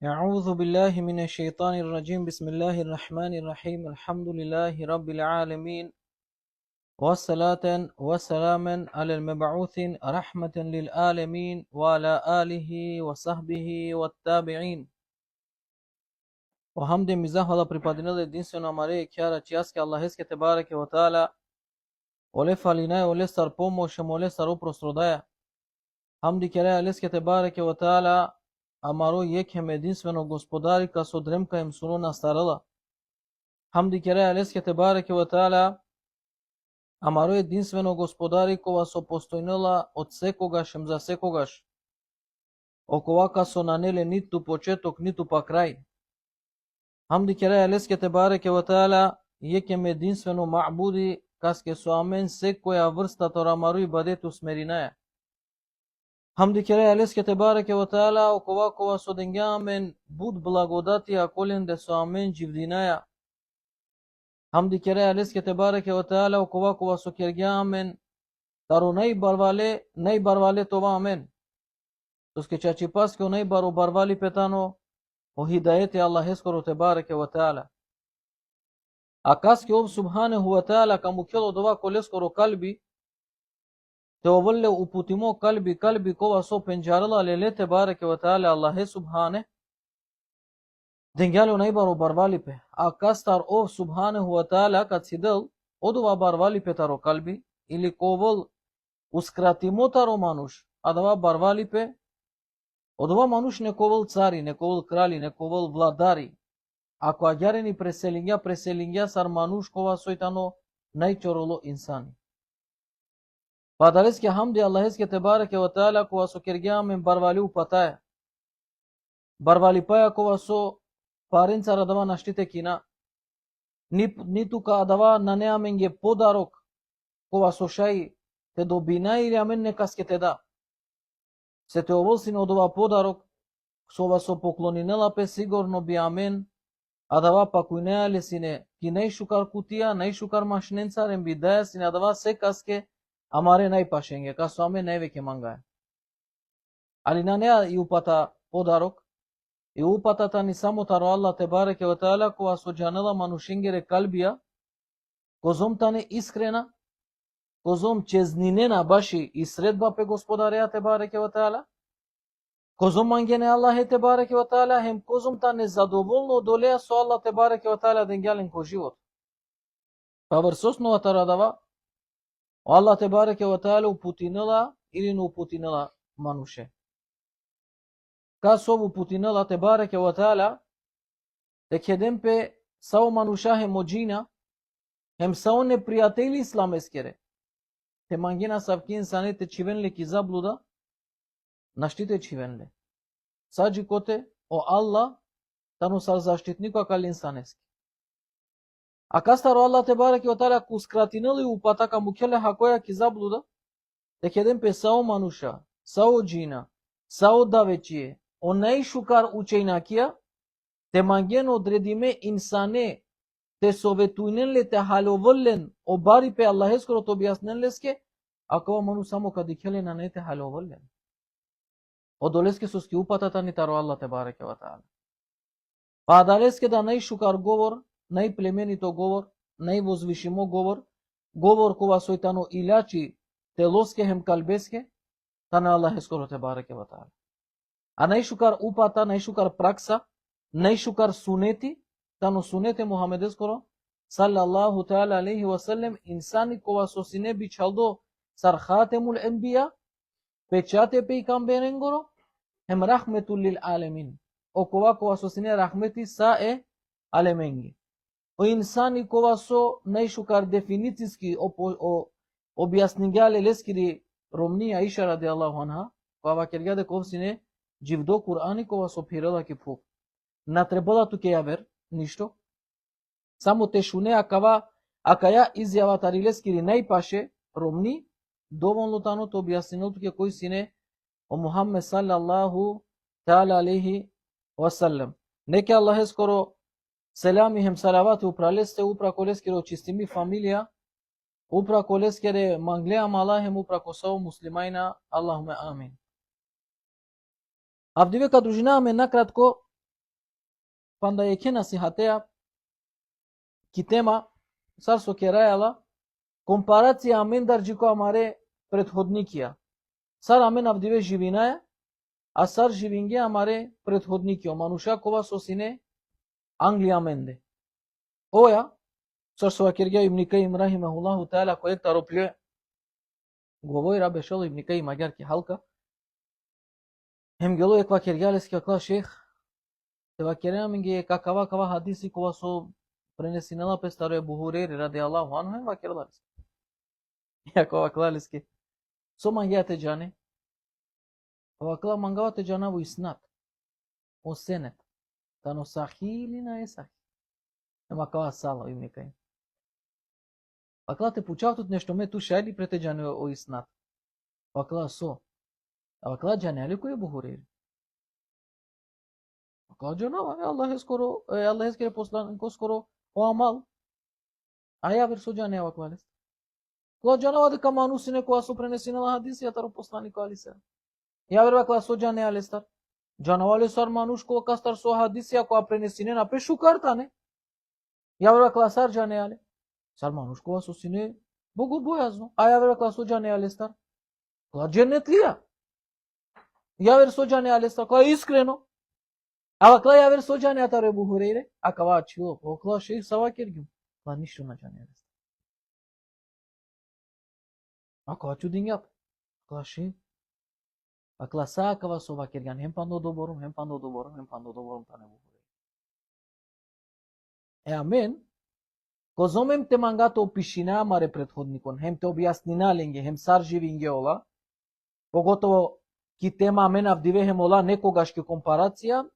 أعوذ بالله من الشيطان الرجيم بسم الله الرحمن الرحيم الحمد لله رب العالمين والصلاة والسلام على المبعوث رحمة للعالمين وعلى آله وصحبه والتابعين وحمد مزاح ولا припадено единствено Марија Кјара чијаске Аллахеске те бареке во таала оле фалинај оле стар помош моле стар упростродаја хамди кере Алеске те бареке во таала Амаро јекем единствено господари ка со дремка им суно настарала. Хамди кере Алеске те бареке во таала Амаро единствено господари кога со постојнила од секогаш им за секогаш. Оковака со нанеле ниту почеток, ниту па крај. Хамди кере Алеске те бареке во таала јекем единствено маъбуди каске со амен секоја врста торамаро и бадету смеринаја. Хамди кере Алеске те бареке во таала оковакова со денгјамен буд благодати аколенде со амен дживдинаја. Хамди кере Алеске те бареке во таала оковакова со кергјамен таро најбарвале това амен. Тоске чачи паске најбаро барвали петано о хидаете Аллахескоро те бареке во таала. А каске ов субханеху ва таала каму кело дова колескоро калби те оволле упутимо калби кова со пенџарала лелете бареке ва таала Аллахе субхане денгјале најбаро барвалипе а кастар ов субханеху ва таала кад сидел одова барвалипе таро калби или ковол ускратимо таро мануш адава барвалипе одова мануш не ковол цари не ковол крали не ковол владари ако аѓарени преселиња сар мануш кова сојтано најчороло инсани. Падалеске хамди Аллахеске те бареке ва таала кога со кергјамен барвали упатаја. Барвали паја кога со паренца радава наштите кина. Ниту ка адава на неамен ге подарок кога со шај те добина или амен некаске те да. Се те оволсине од ова подарок со ова со поклонинела пе сигурно би амен адава пакуј неале сине ки најшукар кутија најшукар машненцарен би даја сине адава секаске Амаре најпашенге, касо аме највеќе мангаја. Али на неа и упата подарок, и упатата ни само таро Аллах те бареке ва таала кога со џанела манушенгере калбија, козом тане искрена, козом чезнинена баши и средба пе господареа те бареке ва таала, козом мангене Аллахе те бареке ва таала, хем козом тане задоволно долеа со Аллах те бареке ва таала денгјален ко живот. Па врз основата радава, Аллах те бареке ва таала упутинела или не упутинела мануше. Касо упутинела те бареке ва таала те кедем пе сао мануша хем оджина хем сао непријатели исламескере. Те мангена савки инсане те чивенле ки заблуда наштите чивенле. Саджи коте о Аллах тану сар заштитнико акал инсанески. А кастаро Аллах те бареке ва таала ку скратинели упата каму келе хакоја ки заблуда, те кедем пе сао мануша, сао джина, сао давечие, о најшукар учејнакија, те манген одредиме инсане, те советујненле, те халоволлен, обари пе Аллахескоро то објасненлеске, а кова ману само кади келе на не те халоволлен. Одолеске со ски упатата ни таро Аллах те бареке ва таала. Па далеске да најшукар говор, најплеменито говор, највозвишимо говор кога сојтано илачи телоске хем калбеске, та на Аллахескоро те бареке ва таала. А најшукар упата, најшукар пракса, најшукар сунети, тано сунете Мухамедескоро, саллаллаху таала алейхи ва саллем, инсани кога со сине би чалдо сар хатемул енбија, печате пејкамберенгоро, хем рахметул лил алемин. Окова кога со сине рахмети са алеменги. O insani kova so naјшукар дефинициски објаснигале лескири Ромни Аиша ради Аллаху анха, кога кергаде ковсине дживдо Курани кова со пирела ки фук. На требала туке јавер, ништо. Само те шуне акава акаја изјава тари лескири најпаше Ромни, доволно таното објаснил туке кој сине о Мухаммед саллаллаху таала алейхи ва саллем. Неке Аллахе скоро Селами хем салавати упралесте упра колескере чистими фамилија, упра колескере манглеа малахем упра косао муслимајна, Аллахуме амин. Авдивека дружинаваме накратко panda eke nasihatea ki tema sar so kerayala komparacija amen darjiko amare предходникија. Сар амен авдиве живинаја, а сар живинге амаре предходникио. Мануша кова со сине Англија менде. Оја, сар со акергија Ибн Кајим рахимахуллаху таала којек таропле говорира бешало Ибн Кајим агар ки халка. Hem gelo ek vakirgales ki akla šeh, te vakirena minge kakava kava hadisi kova so prenesinela pe staro Ebu Hureyre radijallahu anhu hem vakirgales. Jako vakirgales ki so mangiate jane, vakla mangavate jana bu isnat, o senet, tano sahili na esah. Hem akava sala Ibn Kajim. Vakla te pučavtut nešto me tu šajli prete jane o isnat. Vakla so. Vakla jane ko Ebu Hureyre. Vakla janava, Allah eskere poslaniko skoro o amal. Aya verso jane vakla les. Vakla janava de kamanu sine ko aso prenesinela hadisi ataro poslaniko alisa. Ya ver vakla so jane alestar. Janavale sar manush ko kastar so hadisi ko prenesine na pe shukarta ne. Ya ver vakla sar jane ale. Sar manush ko aso sine bogu boyazno. Aya ver vakla so jane alestar. Vakla cennetliya. Ya ver so jane alestar. Vakla iskreno. Vakla ya ver so jane ataro Ebu Hureyre. Akava açıyor. Vakla şey sava kergim. Vakla niщо na jane alestar. Akava çudin yap. Vakla şey. Vakla sa akava so vakergan. Hem pando doborum, hem pando doborum, hem pando doborum tane Ebu Hureyre. Amen. Kozomem te mangato pishina mare prethodnikon. Hem te objasnina lenge, hem sar живинге ола. Поготово ки тема амен авдивехем ола некогашки компарација.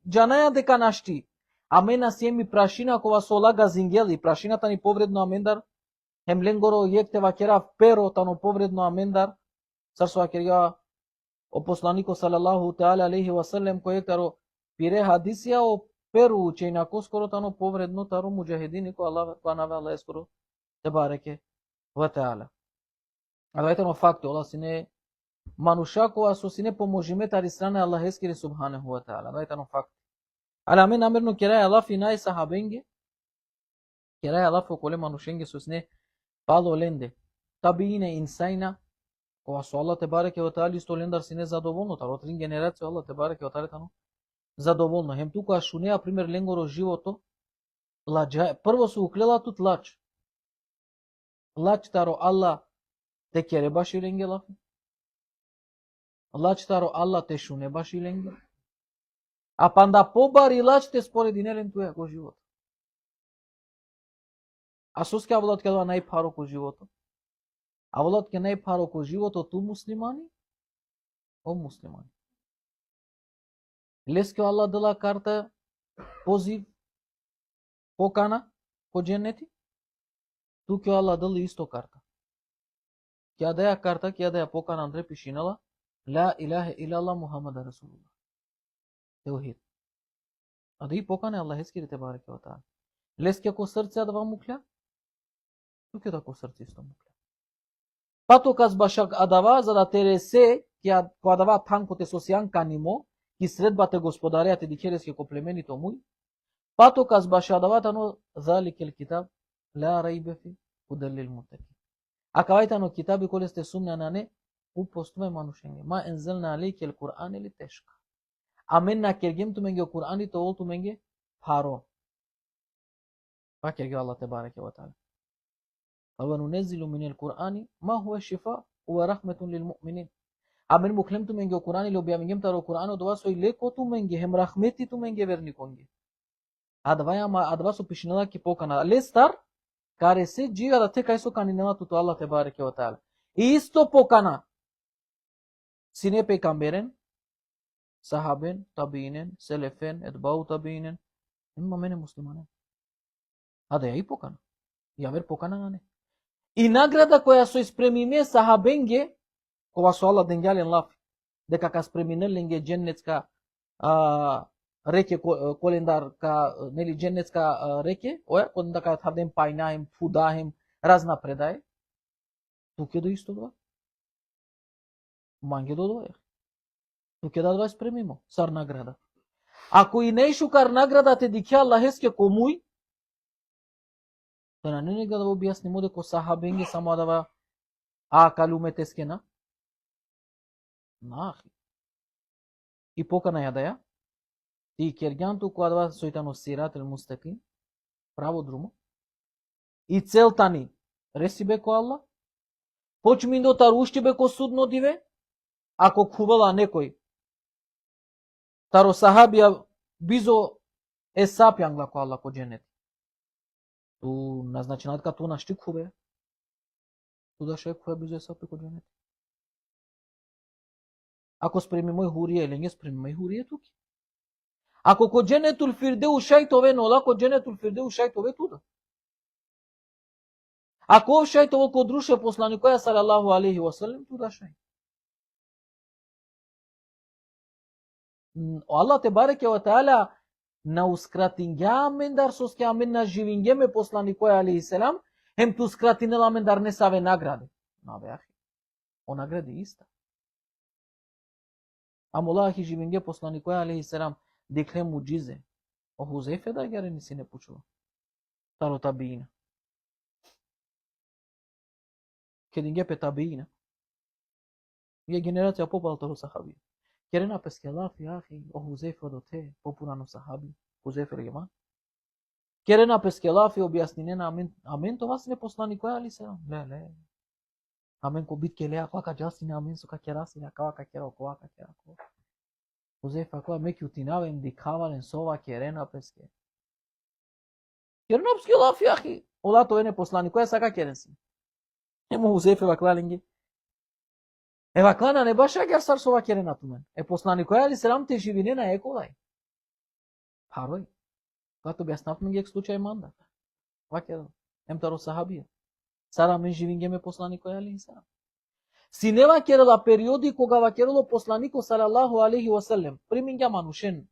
Джанаја дека нашти. Амена си еми прашина кова со ола газингели. Прашината ни повредно амендар. Hem lengoro jekte vakera pero tano povredno amenдар. Sar so vakera o poslaniko sallallahu ta'ala alaihi wasallam koje taro pire hadisija o peru učenjako skoro tano povredno taro mujahedini ko Allah kanave Allah skoro tebareke wa ta'ala. Ali tano fakto Allah sine manusha ko aso sine pomojime tari strane Allah eskiri subhanahu wa ta'ala. Ali tano fakto. Ali amen amerno kiraya Allah finai sahabenge. Kiraya Allah fo kole manushenge susne palo lende. Tabiine insajna кога со Аллах те бареке во таали исто лендар си не задоволно, таро трин генерација Аллах те бареке во таали тано задоволно. Хем тука шунеа пример ленгоро живото, лаџа, прво се уклела тут лач. Лач таро Аллах те кере баши ленге лаф. Лач таро Аллах те шуне баши ленге. А панда побари лач те спореди нелен туја го живот. А соске авлад кедва најпаро ко живото. А волат ке најпаро ко живото ту муслимани? О муслимани. Леске Аллах дала карта, позив, покана, ко дженнети? Ту ке Аллах дала исто карта. Ке да ја карта, ке да ја покана Андре пишинала, ла илаха илаллах Мухаммад Расулуллах. Теухид. А да и покане Аллах ескири те бареке ва таала. Леске ко срце да ва мукля? Ту ке да ко срце исто мукля. Патоказ башак адава за да тересе ки адава танко те сосиан канимо ки средбате господаријате дикереске комплемени томуј. Патоказ баша адава тано заликел китаб ла райбефи удалил мутаки. Акавајтано китаби коле сте сумна на не упостуме манушенге. Ма ензелна алейкел Кур'ан или тешка. Амен на кергем туменге Кур'ани то ол туменге паро. Па керге Аллах те бареке ва таала. وننزل من القرآن ما هو شفاء ورحمة للمؤمنين. Amen muklem tu menge Qur'ani lo biamingem taro Qur'ano dova so ile ko tu menge hem rahmeti tu menge verni konge. Advaya ma advaso pishinala ki pokana lestar kare se jiga da te kaiso kaninela tu Allah te bareke wa taala. Isto pokana sine peygamberen sahaben tabiinen selefen etbau tabiinen imma mene muslimanen. Ada ja i pokana. Ja ver pokana ngane. И награда која со испремиме сахабенге, кога со Аллах денгјален лаф, дека ка спреминеленге дженнетска реке колендар, ка нели дженнетска реке, оја, колендар ка тавдем пајнаем, фудаем, разна предај, туке до исто два. Манге до два. Туке да два испремимо, сар награда. Ако и не шукар наградате дикја Аллахеске комуј, тоа не нега да објаснимо дека сахабенге само да калуметескена. Нахи. И покана ја да ја. И кергјанту која да сојтано сирател мустаким, право друмо. И целта ни, реси бе ко Аллах, почми до тарушти бе ко судно диве, ако кувала некој, таро сахабија бизо е сапјангла ко Аллах ко дженет. Ту назначенатка ту нашти куве, ту да ше куве бизо е сапјангла ко дженет. Ако спреми мој хурија или не спреми мој хурија туки. Ако ко дженетул фирдеу шајтове, нола ко дженетул фирдеу шајтове туда. Ако ов шајтове ко друше посланикоја салалаху алейхи ва салем, туда шајт. Allah te bareke ve teala na uskratinga dar soske amen na živinge me poslanikoja alejhi selam, hem tu skratinela dar ne save nagrade. Na be ahi. O nagrade ista. Amolahi živinge poslanikoja alejhi selam dikle mucize. O Huzeyfe da gereni sine pučuva. Talo tabiina. Kedinge pe tabiina. Je generacija popaltalo sahabi. Querendo pesquelar, fiahi, o Huzeyfe dote, populano sahabi, Huzeyfe legeman. Querendo pesquelar, fi objasninena amen to vas ne poslanikoja ali selam. Le. Amen ko bit kelea kwa ka jasine amen suka kerasi na kwa ka kero kwa ka kero. Huzeyfe kwa meki utinavem dikhavalen sova querendo pesque. Querendo pesquelar, fiahi, ola to ene poslanikoja saka kerensi. Emo Huzeyfe vaklalenge. Ева клана не баша герсар сова керена тумен. Е посланикоја али селам те живине на еколај. Парој. Като објаснав мен гек случај манда. Вакер, емтаро сахабија. Сара мен живинге ме посланикоја али селам. Синева керела периоди кога вакерело посланико салалаху алейхи ва салем. Приминга манушен.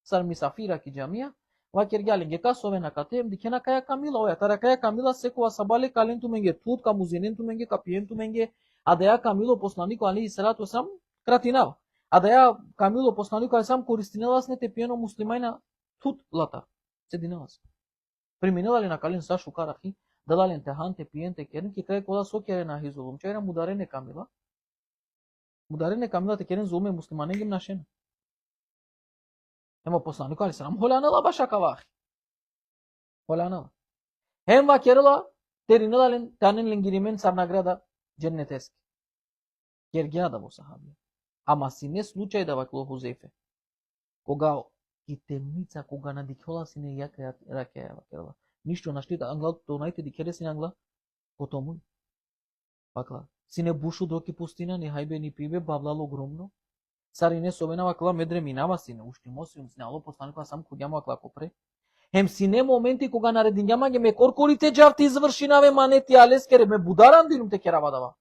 Сар мисафира ки джамија. Вакер гјалинге касове на катем дикена каја камила оја. Тара каја камила секова сабале каленту менге тут, камузиненту менге, капиенту менге. А да ја камило посланико алейхи салату сам кратинава. А да ја камило посланико сам користинелас не те пиено муслимајна тут лата. Сединелас. Приминелали на кален сашу карахи, дадален те ханте пиенте керен ки кај кола сокере на хизулум. Чајна мударене камила. Мударене камила те керен зулме муслимане гим нашена. Ема посланико алейхи салам холанела баша кавахи. Холанела. Хем вакерела теринелален танен ленгиримен сар награда Дженнетески. Кергја да во сахабија. Ама си не случај да вакло Хузейфе. Кога и темница, кога надикола си не јака ракеја вакела. Ништо нашли да англа, то најте дикере си англа, потому. Вакла. Си не бушу доки пустина, ни хајбе, ни пибе, бавлало огромно. Сари не совена вакла, медре минава си не, ушти мосим, си нало посланикова сам куѓама вакла копре. Хем си не моменти кога наредињама ге ме коркорите джавти извршинаве манети алескере ме бударан динум те керавадава.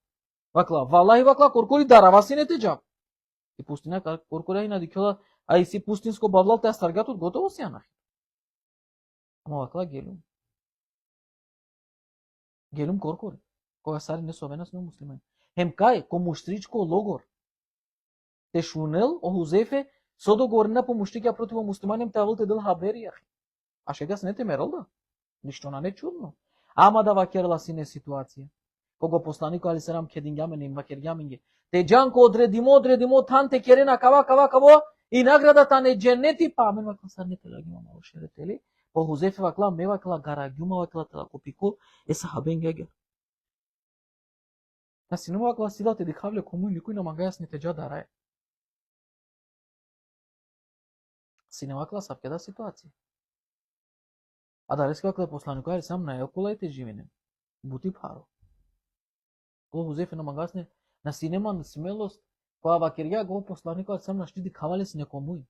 Вакла, валахи вакла коркори дарава си не те джав. И пустина коркора и надикела, а и си пустинско бавлал те астаргатот готово си анахи. Ама вакла гелум. Гелум коркори. Кога сари не совена сме муслимани. Хем кај, ко муштричко логор. Те шунел о Хузейфе со договорена по муштикја против муслиманем те авлте дел хабери ахи. А шега се не те мерал да? Ништо на не чудно. Ама да вакерла си не ситуација. Кога посланико али серам кедингаме не вакергјаминге. Те джанко одредимо танте керена кава и наградата не дженети па мен вакла сар не те лагима мало шеретели. По Хузейфе вакла ме вакла гарагјума вакла тела копико е сахабенгеге. На синема вакла силате дихавле кому никој на магајас не те джадарае. Синема вакла сапкеда ситуација. А да реска вакла посланико али сам на еколајте живине. Бути паро. Кога Хузейфе на магасне на синема на смелост, која вакерја го посланико али сам на штиди кавале си некомуј.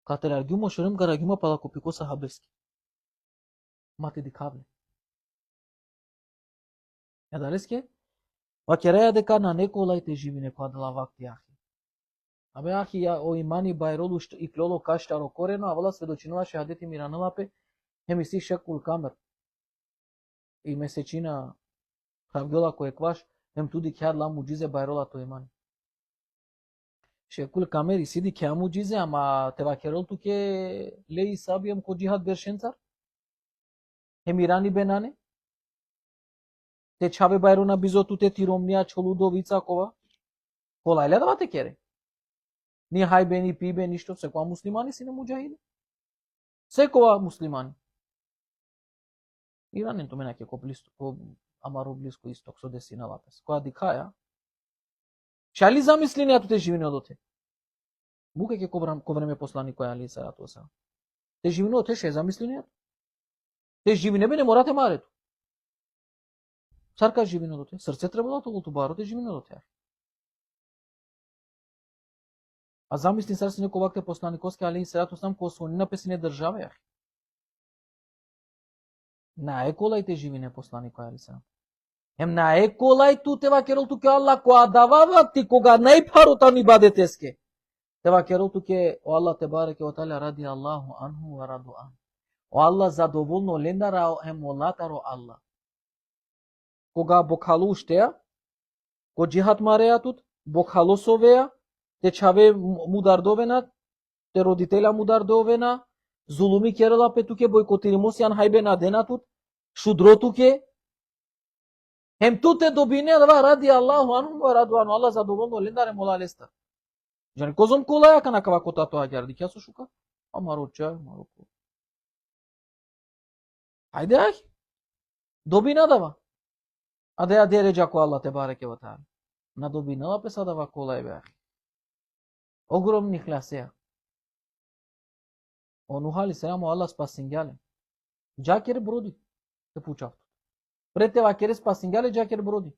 Кате рагјумо шерем гарагјумо пала копико сахабески. Мате ди кавле. Ја да реске? Вакерја дека на неколајте живине која дела вакти ахи. Абе ахи ја о имани байролу и клоло каштаро корено, а вала сведочинува шехадети миранелапе, хеми си шекул камер. И месечина хавгела кој кваш, хем туди кјад ла муџизе байрола то имани. Шекул камери сиди ке муҷизе, ама тевакерол ту ке леи сабиям ко ҷиҳат бершенцар? Хемирани бенане? Те чаве байрона бизоту те тиромния чолудо вицакова? Колайля давате кере? Ни хайбе, ни пибе, ништо, секоја муслимани си не муҷахиди? Секоја муслимани. Иран енту менаке ко амаро близко исток со десина лапес. Која дикаја? Шали замисли неато те живино те. Бука ке ко време послани која али се ратоса. Те живино те ше замисли неато. Те живине бе не морате марето. Сарка живино те. Срце треба да толку баро те живино те. А замисли сар се неко вакте посланиковски али се ратосам ко со напесене држава ја. На еколај те живине посланик али се. Ем на еколај ту те вакерол ту ке Аллах која давава ти кога најпарота ни баде теске. Те вакерол ту ке о Аллах те бареке о таля ради Аллаху анху ва раду ан. O Allah zadovoljno lendara emolataro Allah. Кога бокалу уштеа, ко джихат мареатут, бокало совеа, те чаве мудардовена, те родителя мудардовена, зулуми керела петуке бойкотиримосиан хайбена денатут, шудротуке, hem tu te dobine dava radi Allahu anhu wa radu anhu. Allah zadovoljno lendare mola lesta. Jani kozom kolaya kana kava kota to agardi kya so shuka? Amaro cha maroko. Haydi ay. Dobina dava. Adaya derece ko Allah tebareke ve taala. Na dobina la pesa dava kolay be. Огромни хлясеа. Ону хали сеамо Allah spasingyale. Джакер броди. Te puçaftu. Prete vakere spasingyale джакер броди.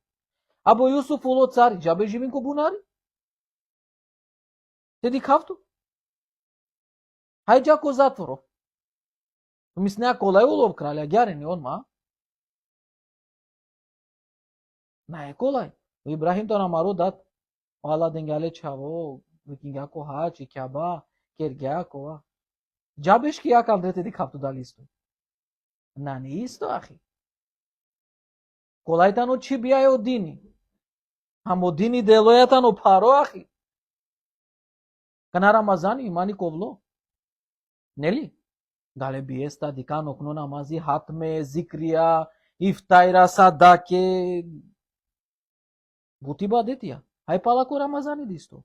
Або Јусуф уло цари, джабе живин ко бунари? Те ди кафту? Хај джако затворов. Мислеа колај улов краља гјарени он ма. На е колај. Ибрахим то намаро дат. Ала денгале чаво. Викингяко хач, кјаба, кергјакова. Джабеш ки ја калдрете ди кафту дали исто. На не исто, ахи. Колајтано чи бијајо дини. Амо дини делојатано паро, ахи. Кана Рамазани имани ковло. Нели? Гале биеста, дика нокно намази, хатме, зикрија, ифтајра, садаке. Бути бадетија. Хај палако Рамазани дисто.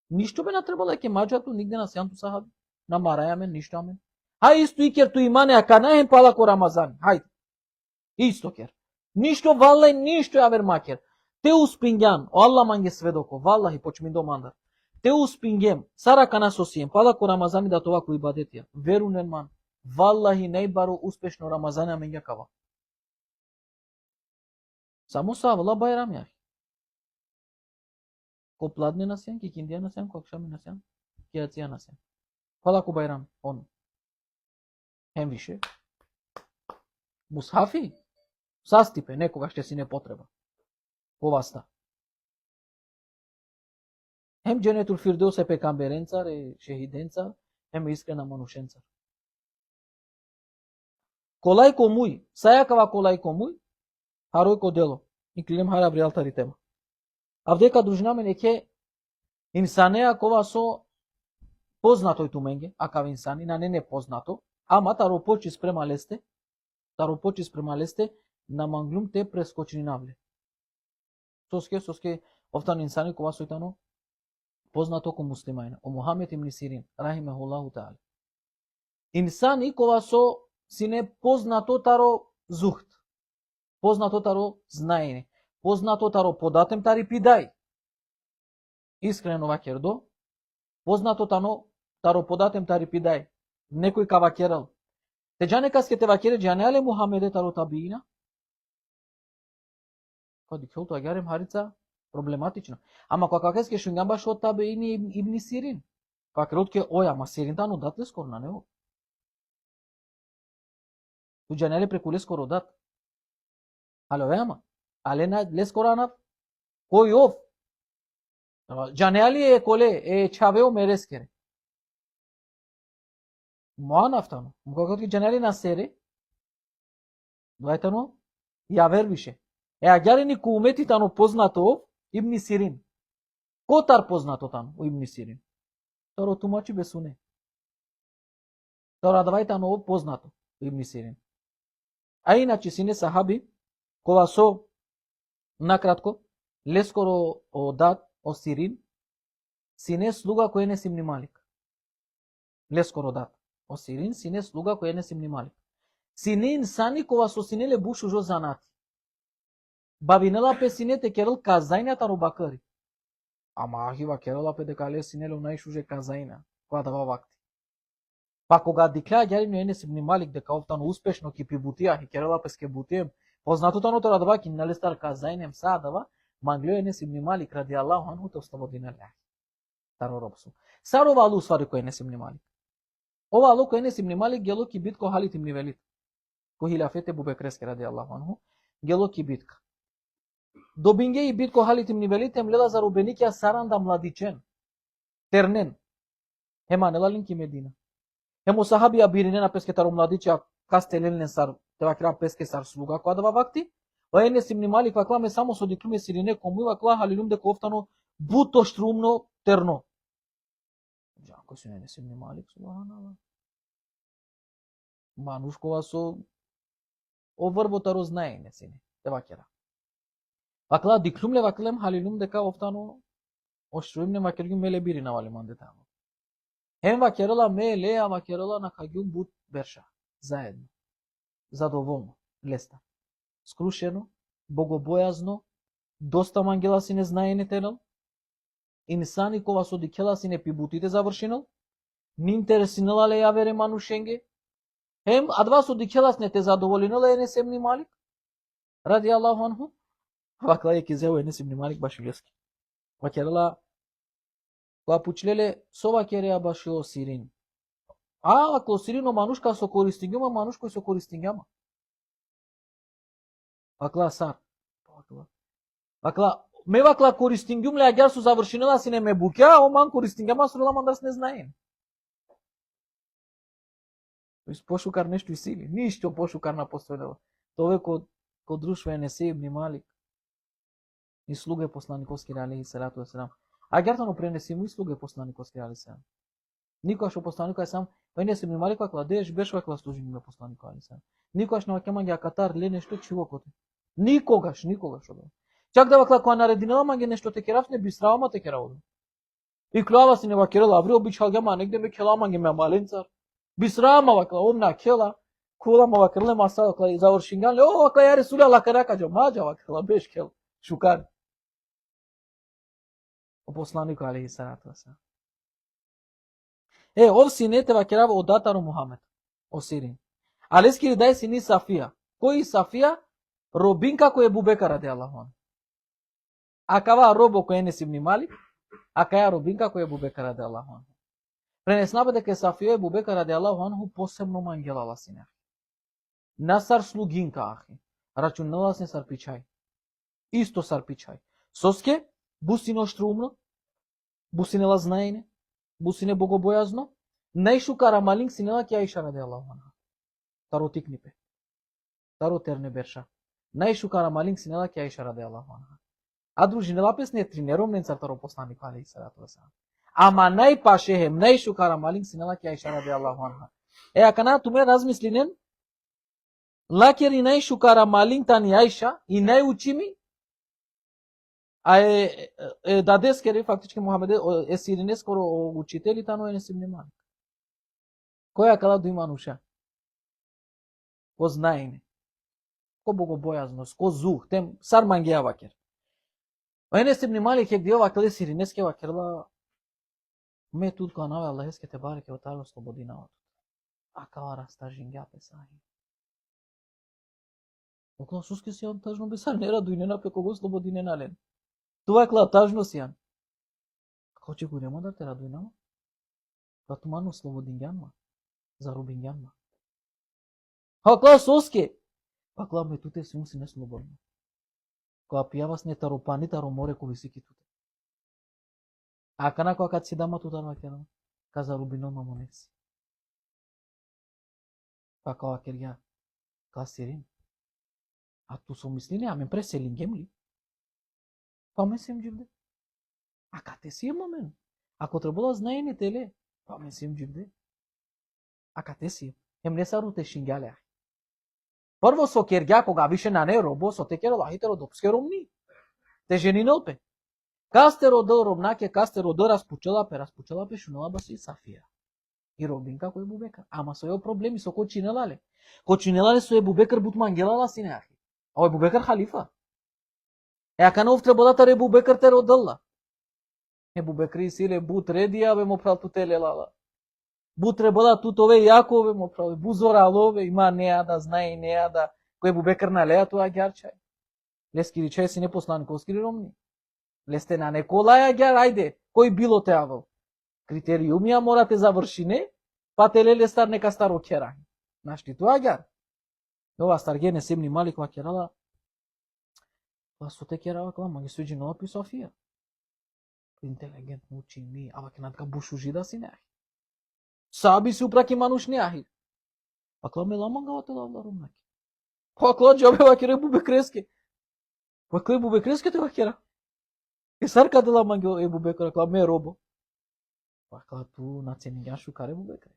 Ништо бе не требало ке маџату нигде на сјанту сахаби. На марајаме, ништо амен. Хај исто и кер ту имане, а канајем палако Рамазани. Хајде. Исто кер. Ништо валлај, ништо јавер макер. Те успингјан, о Алла манге сведоко, валлахи почмин до мандар. Те успингем, сара кана сосием, палако Рамазани да това кои бадетија. Верунен ман, валлахи најбаро успешно Рамазани аменге кава. Само савла байрам јах. Ко пладне насен, ки киндија насен, ко акшами насен, ки ација насен. Палако байрам, он. Хем више. Мусхафи, састипе, некога ще си не потреба. Поваста. Хем дженетул фирдеус е пекамберенцар, е шехиденцар, хем искрена манушенцар. Колај комуј, сајакава колај комуј, харој ко дело. Инклинем хара бриалтари тема. Авдека дружина неке инсанеа кова со познатој туменге, акав инсани, на не познато, ама таро почи спрема лесте, на манглум те прескочни навле. Соске, офтан инсани кова сојтано, познато ко муслимајна, о Мухамед ибн Сирин, рахимехуллаху таала. Инсани кова со сине познато таро зухт, познато таро знаење, познато таро податем тари пидај. Искрено вакердо, познато таро податем тари пидај. Некој кавакерал. Те джане каске те вакере джане але Мухамеде таро табиина. Коди кјолто агарем харица проблематично. Ама која каске шунгамба шо табиини ибн Сирин. Какерот ке оја, ма Сирин тано датле скоро на него. Ту джане але прекуле скоро дат. Ало веама. Але на лескоранав, кој ов? Джанеали е коле, е чавео мерескере. Моа нафтано. Мукакот ки джанеали на сере, доајтано, ја вербише. Е агјарени ку уметитано познато ов, Ибн Сирин. Котар познато там у Ибн Сирин. Торо тумачи бесуне. Торо давајте ново познато у Ибн Сирин. А иначе сине сахаби, кога со накратко, лескоро одат о Сирин, сине слуга кој не Ибн Малик. Лескоро дат о Сирин, сине слуга кој не Ибн Малик. Сине инсани кога со синеле буш ужо занати. Бабинела пе синете керел казајната робакари. Ама ахива керела пе дека ле синеле унаиш уже казајна, која дава вакти. Па кога диклеа гјари Енес ибн Малик дека овтано успешно ки прибутија и керела пе ке бутием, познатото на тоа дава ки налестар казајнем садава, манглио Енес ибн Малик ради Аллаху анху те ослободина ле. Таро робсу. Сарова алу свари кој Енес ибн Малик. Ова алу кој Енес ибн Малик гело ки битко Халид ибн Велид. Кој хилафете Бубекреске ради Аллаху анху, гело ки битка. Добинге и битко Халид ибн Велид ем лела за рубеникија саранда младичен. Тернен. Ема нелалин ки Медина. Емо сахаби абиринена песке таро младича кастеленен сар, тева кра песке сар слуга која дава вакти. Ва Енес ибн Малик вакламе само со диклуме сирине кому вакла халилум дека офтано буто штрумно терно. Джако си Енес ибн Малик субханаллах. Манушкова со оврботаро знаење сине, тева кера. Вакла диклумле ваклем халилум дека офтано оштруимне макергум меле бири навали мандетамо. Хем вакерала меле, а вакерала на кагјум бут берша. Заедно. Задоволно. Леста. Скрушено, богобојазно, доста мангела си не знаене терал, инсани кова со дикела си не пибутите завршинал, ни интересинала ле јавере манушенге, хем адва со дикела си не те задоволинала Енес ибн Малик, ради Аллаху анху, вакла е ки зео Енес ибн Малик баш лески. Вакерала кога пучлеле со вакереа баш о Сирин. А, ако Сирино манушка со користингјама, манушко со користингјама. Вакла сар. Вакла, ме вакла користингјум ле агар со завршинела си не ме букја, оман користингјама со рела мандарс не знаем. Тој пошукар нешто и сили. Ништо пошукар на постојдела. Тоа код друштво Енес ибн Малик. И слуга посланиковски алейхи салату веселам. А гертано пренеси му и слуга посланиковски алейхи салам. Никогаш о посланикот сам, Енес ибн Малик вакла деш беш вакла служи ме посланикот алейхи салам. Никогаш на вакема ги акатар ле нешто чивокоте. Никогаш ода. Чак да вакла кога нарединела манге нешто те керав не бисравама те керав. И клава си не вакерала аври обичалгама негде ме кела манге ме маленцар. Бисравама вакла омна кела. Кула ма вакерле маса вакла завршинган ле о вакла ја Ресуля лакарака џо маџа вакла беш кел. Шукар. O poslaniku alejhi salatu vesselam. Ов синете вакерава од датаро Мухамед, о Сирин. Алескири дај сини Сафија. Кој Сафија? Робинка кој е Бубека ради Аллаху. Акава робо кој Енес ибн Малик, акаја робинка кој е Бубека ради Аллаху. Пренеснава дека Сафија е Бубека ради Аллаху анху посебно мангелала сине. Насар слугинка ахи. Рачунала се сарпичај. Исто сарпичај. Соске бусино штрумно, бусинела знаење, бусине богобојазно, најшу карамалинг синела ки Аиша ради Аллаху анха. Таро тикнипе. Таро терне берша. Најшу карамалинг синела ки Аиша ради Аллаху анха. А дружинела пес не тринером нен цартаро посланик алейхи салату весселам. Ама најпашехем, најшу карамалинг синела ки Аиша ради Аллаху анха. Акана туме размислинен, лакери најшу карамалинг тани Аиша и најучими дадес кери фактички Мухамеде е Сирине скоро учители тано Енес ибн Малик. Која кала до имануша? Ко знаење. Ко богобојазност, ко зух, тем сар мангеа вакер. Енес ибн Малик е гдиова кале Сиринеске вакерла ме тут ка наве Аллахеске те бареке отаро слободинаот. А кала раста жингја песаји. Около суске си он тажно бесар не радујнена пе кого слободиненален. Това е клатажно сијан. Како че го нема да те радујнама? Катумано слободингјанма. Зарубингјанма. Хакла соске. Пакла ме туте сум си неслободно. Која пијавас не таропани, таро море кој си ки туте. А кана која кад си дама тута на кена, ка зарубино на монеси. Па која керја, ка Сирин. А ту со мислине, а мен преселингем ли? Па ме сем дживде. А кате си мамен? Ако требала знае ни теле, па ме сим джибде. А кате си? Не сару те шингале. Прво со кергја кога више на не робо, со те керала хитеро допске ромни. Те жени нопе. Кастеро дъл робнаке, кастеро дъл разпучела пе шунала баси Сафија. И Робинка кој Бубекар. Ама со ео проблеми со кој чинела ле. Кој чинела ле со е Бубекар бутмангелала си не ахи. А ој Бубекар халифа. Е ака нов требодата ре Бубекар те родълла. Е Бубекри си ле бут редија бе мо прал тутелелала. Бут требода тутове јакове мо прал. Бузоралове има неа да знае неа да кој Бубекар на леа тоа гјарчај. Лески ричај си не посланковски ромни. Лесте на Неколаја гјар, ајде, кој било те авал. Критериумија морате завршине, па телеле стар нека старо кера. Нашти тоа гјар. Ова старге не се внимали кога керала. Па со те керала кога маги суđи нова пи Софија. Интелигентно учи ми, ава ке натка бушу жида си неахи. Саби си упраки мануш неахи. Па кла ме ламангава те лавла румнаки. Па кла джабе ва кере Бубекреске. Па кла Бубекреске те ва кера. И сарка де ламанги е Бубекра, кла ме робо. Па кла ту на цениња шукаре Бубекре.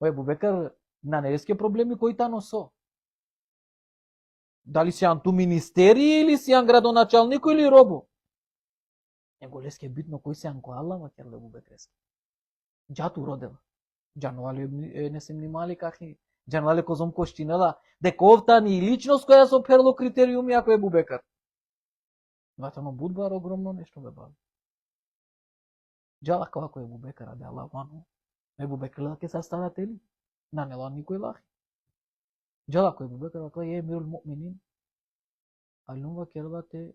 Ој Бубекар на нереске проблеми кои та носо. Дали си анту министери или си ан градоначалник или робо? Него леске битно кој си ан коала ма керле Бубекреске. Джату родела. Джануали не се внимали кахи. Джануали козом коштинела. Дековта ни личност која со перло критериуми ако е Бубекар. Ватано будбар огромно нешто бе бави. Джала како е Бубекар да лавано. Е Бубекар ке састанатели. На нела никој лахи. Джала кој Бубекар вакла е мирул муъминин. Алнува керла те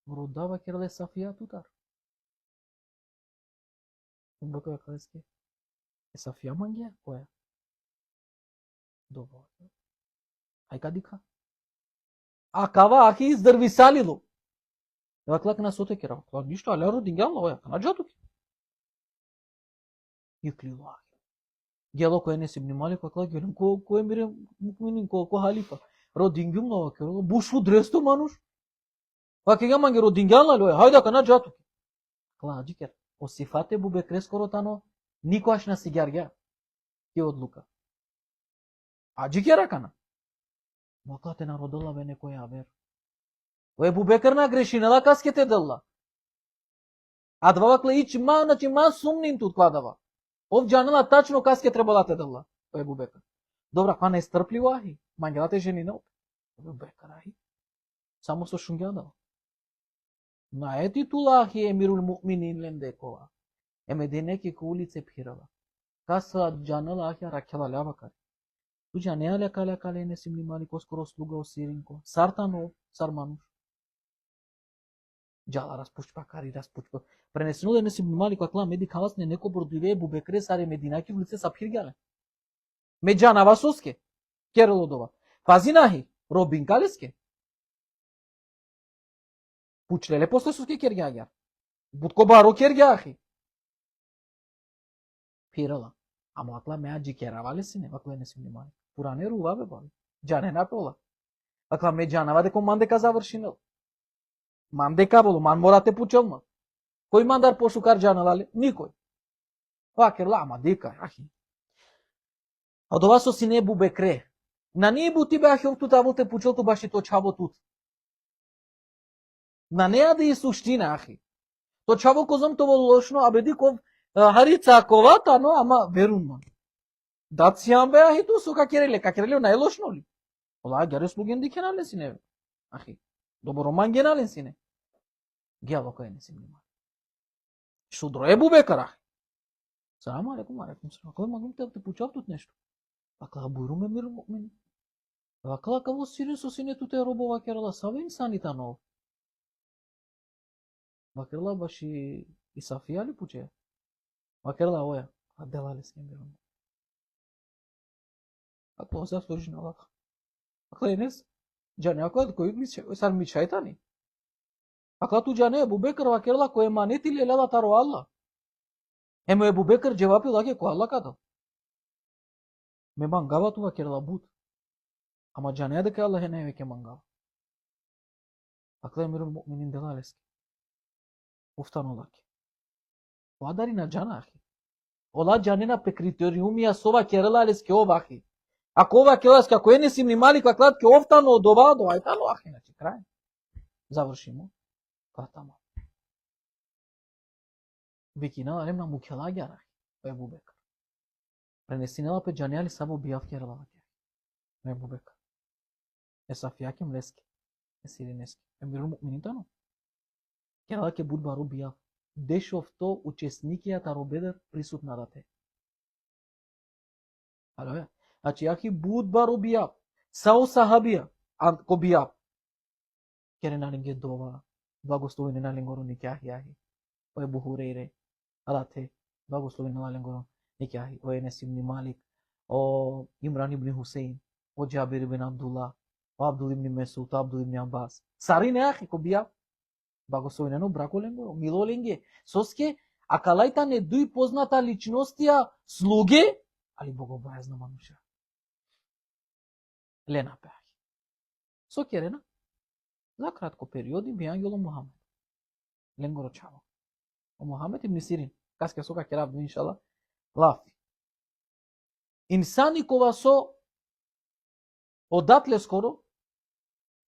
родава керле Сафија тутар. Бубекар вакла еске. Е Сафија мангија која? Добро. Ај кадика. А кава ахи издрвисалило. Вакла на соте кера. Вакла ништо, але родингјална оја. На джату ке. Иклило ахи. Гело кој не се внимали какла гелем кој мире мукминин кој халифа родингјум на вакеро бушу дресто мануш ваке га манге родингјална лој хајда кана джату кла џикер осифате Бубекрес коротано никош на сигарга ке одлука а џикера кана моклате народила бе некој авер ој Бубекар на грешинала каскете делла а два вакла ич ма значи ма сумнин тут кладава Ов джанела тачно каске требала те дала. Ој Бубекар. Добра, па не стрпливо ахи. Мангелате жени на Бубекар ахи. Само со шунгјадала. На ети тула ахи емирул муъминин лендекова. Еме денеки ко улице пхирала. Каса джанела ахи ракела лява кари. Ту джанеа ляка не си внимали по-скоро слуга осиринко. Сартано, сармануш. Джала распучпа кари, распучпа. Пренесено да не си внимали какла меди калас не неко бродливе Бубекре саре мединаки улице сапхиргјале. Меджана васоске. Керолодова. Фазинахи. Робин калеске. Пучлеле после соске кергјагјар. Будко баро кергјахи. Пирала. Ама акла меа джикеравале си не, акла не си внимали. Пуране рува бе бали. Джане напола. Акла меджанава деко мандека завршинел. Мандека болу, ман морате пучелма. Кој мандар пошукар джаналале? Никој. Вакер лама, дика, ахи. А дова со сине Бубекре. На ние бути беахи овтута волте пучелто баши то чаво тут. На неа да и суштина, ахи. То чаво козом то лошно, абе диков харица ковата, но ама верунно. Дат сијам беахи ту со какереле најлошно ли? Ола гјаре слуген дикенале сине, ахи. Добро мангенален сине. Гјало кој не си внимали. Шудро е Бубекар ахи. Салам алейкум, кој магум те пучав тут нешто. Акла бујруме мир муъмин. Акла каво сири со синето те робова керала саве инсанита нов. Вакерла баши и Сафија ли пуче? Вакерла оја, а делале с мир. Акла се сложи на лака. Акла енес, джане акла кој ми сар ми шајтани. Акла ту джане Бубекар вакерла кој манети лелела таро Алла. Емо Бубекар джевапи лаге ко Алла кадо. Ме мангава тува керла бут. Ама джане дека Аллах не веќе мангава. Акла емирул муъминин делалески. офтанолаки. Оадари на джана, ахи. Ола джанена пе критериумија сова керелалес ке овахи. Ако ова керелалес, ако не си мали каклат ке офтано од ова, до ајтано, ахи, значи, крај. Завршимо. Катама. Бекинала ремна мукелагјара, Ебу Бекр. Пренесинала пе джанеали сабо бијав керелалаки. Ебу Бекр. Сафијаке млески. Сиринески. Емирул муъминин кералаке буд бару бијав. Дешовто учесникијата робедер присутна дате. Алоја. Значи, јахи буд бару бијав. Сао сахабија. Ко бијав. Кере налинге дова. Благословени налингору никјахи јахи. Ое Бухурейре. Алате. Благословени налингору никјахи. Ое Енес ибн Малик. О Имран ибн Хусейн. О Џабир ибн Абдулла. О Абдул ибн Месуд. Абдул ибн Аббас. Сари неахи ко бијав. Благословено браколенго, милоленге. Соске, акалајта не дуи позната личностија, слуге, али богобојазна мануша. Лена пеаји. Со керена, за кратко периоди би ангело Мухамед. Ленго рочава. О Мухамед ибн Сирин. Каске сока кераб иншала. Лафи. Инсани кова со одатле скоро,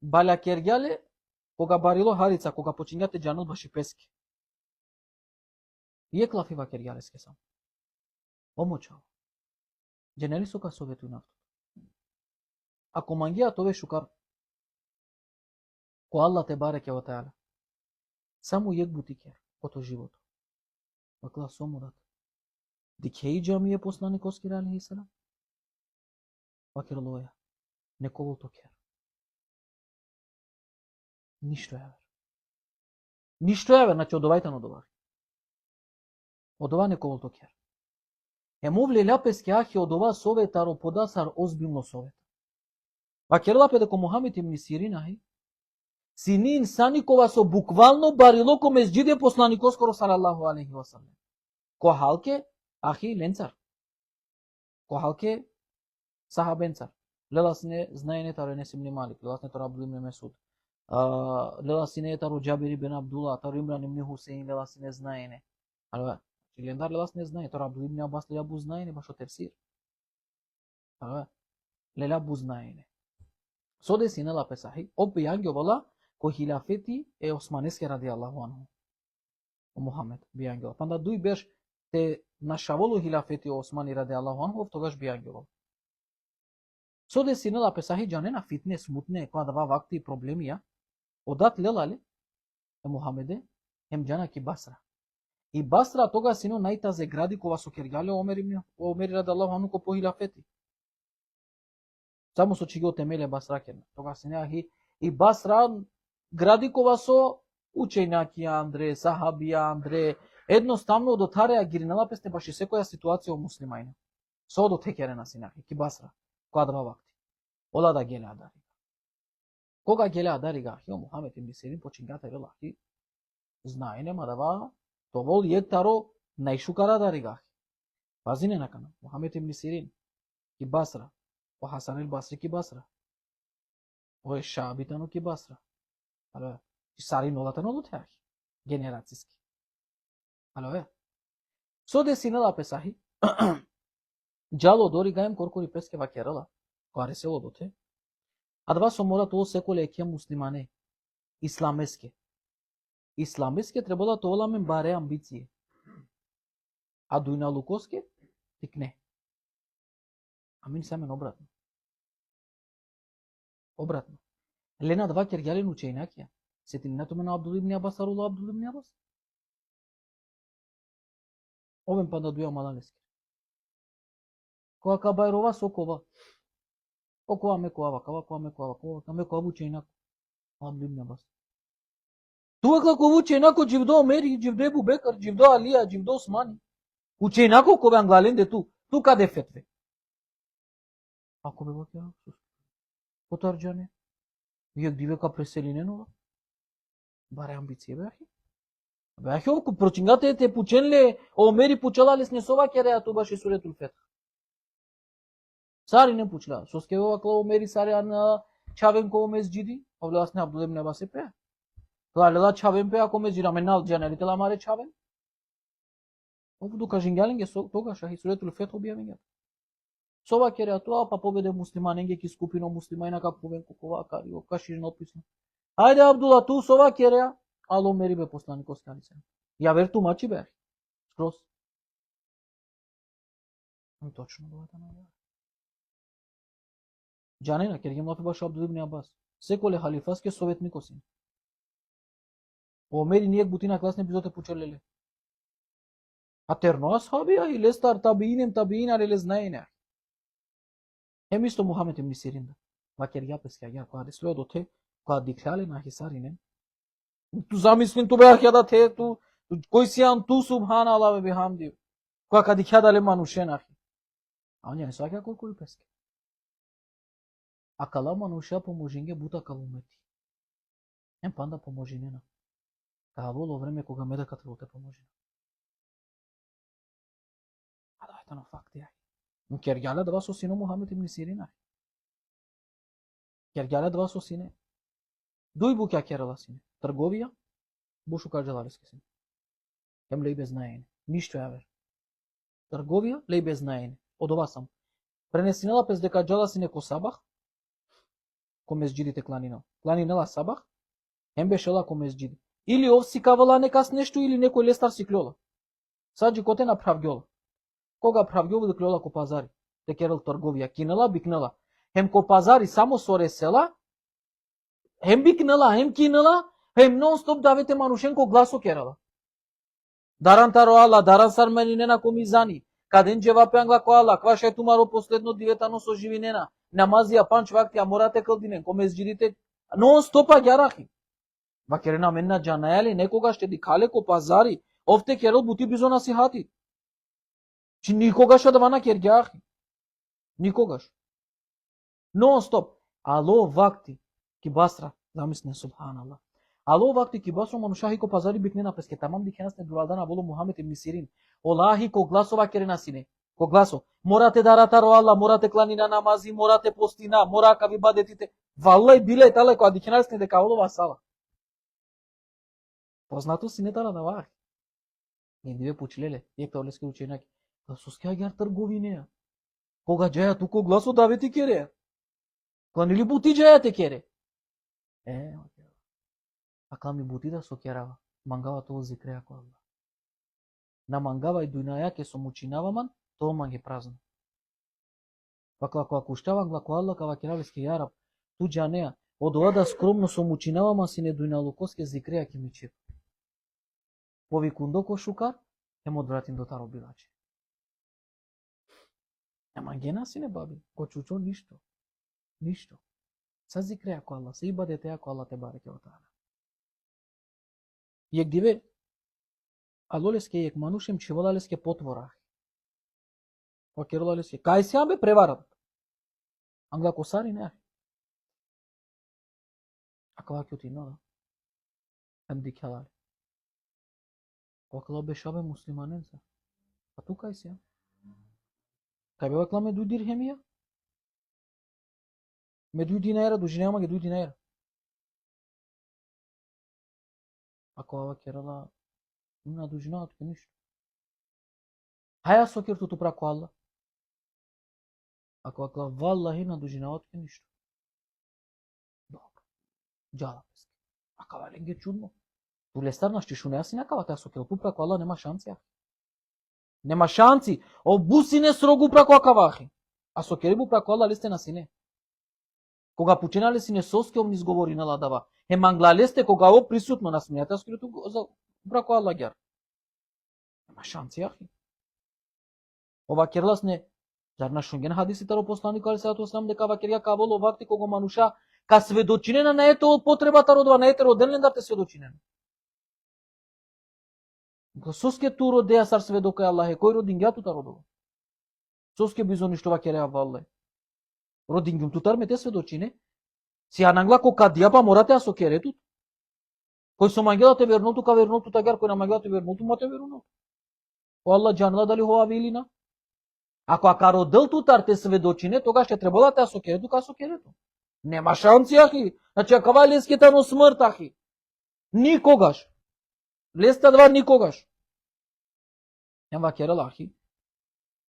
балја кергјале, кога барило харица, кога почињате джанул баши пески. Ие клафи вакер јалеске сам. Омочао. Дженели сока советуј нафтот. Ако мангија тове шукар, ко Аллах те бареке ва таала, само јек бутикер, кото живото. Вакла сомурат. Дикеј џамија посланик Оскир алейхи селам. Вакер лоја. Нековол токер. Ништо јавер. Ништо јавер, значи одовајтан одовар. Одова нековол токер. Емовле ляпески ахи одова советаро подасар озбилно совет. Вакерлапе деко Мухамед ибн Сирин ахи, сини инсани кова со буквално барило ко мезџиде посланико скоро салаллаху алейхи ва саллем. Ко халке ахи ленцар. Ко халке сахабенцар. Леласне знаене таро Енес ибн Малик, леласне таро Абдул ибн Месуд. Леласине таро Џабир ибн Абдулла, таро Имран ибн Хусейн, леласине знаене. Алва, лендар леласне знае, таро Абдул ибн Аббас леля бу знаене башо тефсир. Алва, леля бу знаене. Соде синела песахи, об бијанги обала ко хилафети е Османеске ради Аллаху анху. О Мухамед бијанги. Панда дуј беш те нашаволу хилафети Османи ради Аллаху анху, тогаш бијанги обала. Соде синела песахи джанена фитне смутне која дава вакти проблемија. Одат лелале е Мухамеде ем джана ки Басра. И Басра тога сино најтазе гради кога со кергјале Омери ради Аллаху анху ко по хилафети. Само со чиго темеле Басра кен. Тога се неахи и Басра гради кога со учењаки Андре, сахабија Андре, едноставно до тареа гиринала песте баш и секоја ситуација о муслимајна. Со до текерена си неахи ки Басра. Која дава вакти. Ола да геле адарига. Кога геле адарига, хио Мухамед ибн Сирин почингата релахи, знае нема дава, товол јектаро најшукара адарига. Пази не накана. Мухамед ибн Сирин ки Басра. О Хасан ел Басри ки Басра. О Шабитано ки Басра. Ало, сари нолатано до теахи. Генерациски. Ало, Соде синела песахи, Джало дори гаем коркори песке вакерала, коаре се одоте, а два со мора тоа секоле еке муслимане, исламеске. Исламеске требала тоа мен баре амбиције. А дујна лукоске, тик не. Амин самен обратно. Обратно. Лена два кергјален учењакија. Сетилинато на Абдул ибн Аббас, Арулла Абдул ибн Аббас. Овен па да дуја малалески. Која кабајрова сокова. Окова мекова вакава, која мекова вакава, која мекова учењак. Абдул ибн Аббас. Туа како учењако џивдо Омери, џивдо Ебу Бекар, џивдо Алија, џивдо Османи. Учењако кој англален де ту. Ту каде фетве. Ако бе вакја, потарџане. Вие диве ка преселиненова. Баре амбиција беахи. Беахи око прочингате те пученле, Омери пучалале снесова кереа ту баше суретул фетх. Сари не пучла. Соскева вакла Омери сари на чавен ко мезџиди, овласне Абдул ибн Аббас пеа. Тоа лела чавен пе ако ме жираме нал джанели тела маре чавен. Овду кажингелинге тогаш ахи суретул фет објавиња. Сова кере тоа па победе муслиманенге ки скупино муслимајна како повен кукова карио каширно описно. Ајде Абдула ту сова кере ало мери бе посланик останице. Ја вер тумачи бе. Скрос. Точно довата на ја. Джанена кергем лафи баш Абдул ибн Аббас. Секоле халифаске советник осин. Омери нијек бутина класни епизоде почелеле. А терно асхабија и лестар табиин але знаене. Hem isto Muhammed ibn Sirin. Ва кергја песка ја кога десло до те, кога диклале на хисаринен. Ту замислин ту беа да те ту кој си ан ту субханаллах бе хамди. Кога кади кадале манушен ахи. А он не сака кој песка. А кала мануша поможинге бута калумети. Ем панда поможинена. Кога воло време кога медака треба те поможина. А да ето на факти ахи. Кергјале два со сино Мухамед ибн Сирин ахи. Кергјале два со сине. Дуј буќа керала сине. Трговија, бушу кажалалески сине. Ем леј без знаење. Ништо ја вер. Трговија, леј без знаење. Од ова сам. Пренесинела пес дека джала сине ко сабах, ко мезџидите кланинал. Кланинела сабах, ем бешела ко мезџиди. Или овси кавала некас нешто, или некој лестар си клјола. Саджи коте на правѓола. Кога правѓола да клјола ко пазари. Те керал трговија. Кинела, бикнела. Хем ко пазари само со ресела, хем бикнела, хем кинела, хем нон-стоп давете манушенко гласо керала. Даран тароала, даран сарменинена ко мизани. Каден джевапе англа ко ала, кваша е тумаро последно диветано со живинена. Намазија панч вакти, а морате кълдинен, ко мезџидите. Нон-стопа гјарахи. Ва керена менна джанајали, некога ще дикале ко пазари. Овте керал бути близо на сихати. Чи никогаш да вана кергјахи. Никогаш. Нон-стоп. Ало вакти ки басра, замисне субханаллах. Ало вакти ки басра манушахи ко пазари бикне на песке тамам дикенас не дуралдана воло Мухамед ибн Сирин. Олахи ко гласова керена сине. Ко гласо. Морате даратаро Алла, морате кланина намази, морате постина, морака ви бадетите. Валлај биле тале ко дикенас не дека олова сала. Познато сине тала да вах. Не диве почилеле, ек таулески ученаки. Да соскеа гјар трговинеа. Кога джаја туко гласо давети кере. Кланили бути джаја те кере. А клами бути да со керава. Мангава тоа зикреа ко Аллах. На мангава и дујнаја ке со мучинаваман, тоа манге празно. Пакла која куштава ко Аллах кава керавеске јараб, ту джанеа, од ова да скромно со мучинаваман си не дујналукоске зикреа ке мичев. Повикундо ко шукар, ем одвратин до таро билаче. Ама гена си не баби, ко чучо ништо. Ништо. Са зикреа ко Аллах, се ибадете ако Аллах те бареке о таala. Јек диве, алолеске јек манушем чивалалеске потворах. Океролалеске, кај се абе преварат. Англа косари не. Акава кјути нада. Ем дикелали. Окла бешабе муслиманенца. А ту кај се? Кај бе вакла ме дуј дирхемија? Ме дуј динаера, дужинеама ге дуј динаера. Ако ова керала на дужинаат ке ништо. Хаја сокер туту прако Аллах. Ако акла валлахи на дужинаат ке ништо. Добро. Джала песке. Ака валенге чудно. Ту лестар на штишунеа си накава та сокер ту прако Аллах нема шанци ахи. Нема шанци. О бусине срогу прако акавахи. А сокери бу прако Аллах лесте на сине. Кога пученале сине соске ом изговори на ладава. Е манглалесте кога о присутно на смијата скриту за прако Аллах гјар. Нема шанци ахи. Ова керлас не зар на шунген хадиси таро посланик алейхи салам дека ова керја каволо вакти кога мануша ка сведочинена на ето потребата родова на ето роден да те сведочинена. Соске ту родеа сар сведока Аллах е кој родин гјату та родова. Соске бизоништова керја валле. Родингјум тутар ме те сведочине. Си анангла ко кадија па морате а со керетут. Кој со мангела те верноту ка верноту тагар кој на мангела те верноту ма те верноту. О Аллах джанла дали хова вилина. Ако ака родел тутар те сведочине, тогаш ќе требала те а со керету ка со керету. Нема шанци ахи. Значи ака валескета но смрт ахи. Никогаш. Леста два никогаш. Ям вакерел ахи.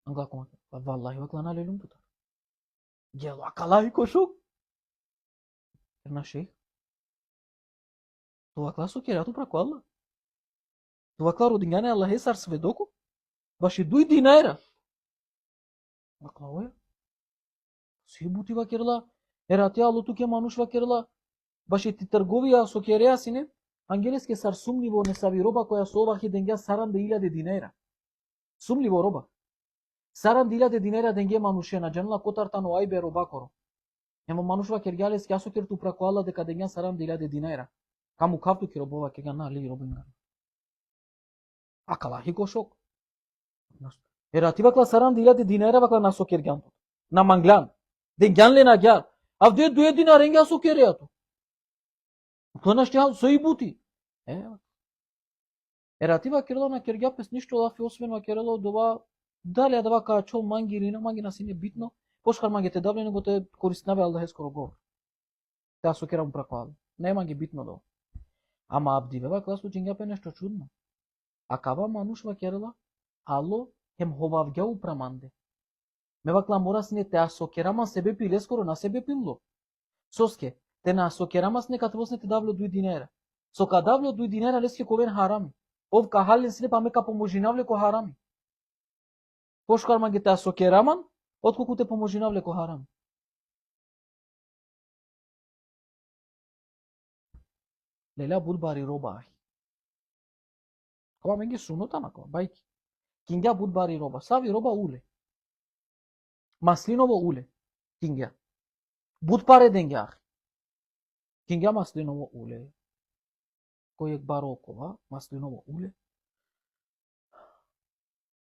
Англа комат. Валлахи ваклана лелум путар. Гел акалави кошук. Ерна шейх. Това класо керато прако Аллах. Това кларо дингане Аллах е сар сведоко. Баши дуй динайра. Аклауя. Си бути вакерла. Ерати Аллоту ке мануш вакерла. Баши ти трговија со кереа сине. Ангелеске сар сумливо не сави роба која со овахи денге саран де 1000 динайра. Сумливо роба. Саран де 1000 динайра денге мануше на джанла котартано ајбе роба коро. Емо манушва кергјалес ке асо керту прако Аллах дека денге саран де 1000 динайра. Каму кавту ке робова ке гана ли робинга. Акалахи кошок. Ерати вакла саран де 1000 динайра вакла насо кергјантот. На манглан. Денгјан ле на гјар. Авде 2 динаренга со кереато. Кланаште сои бути. Ератива керела на кергја пес ништо лафи освен ва керела дова дали да вака чол мангирина мангина сине битно пошкар мангете давле го те користнаве Аллах скоро гор. Та со керам праквал. Нема ги битно до. Ама абдиве ва класу џингапе нешто чудно. Акава мануш ва керела Алло хем ховавѓа упраманде. Ме вакла мора сине те асо керама себе пиле скоро на себе пилло. Соске те на со керамас нека твоснете давло 2 динера. Со ка давло 2 динера леске ковен харами. Ов ка хален сине па мека поможинавле ко харами. Пошкар мангите со кераман, отколку те поможинавле ко харами. Леля будбари роба. Кога менги сунота на кога бајки. Кинга будбари роба. Сави роба уле. Маслиново уле. Кинга. Будпаре денгјах. Кинга маслиново уле. Којек барокова, маслиново уле.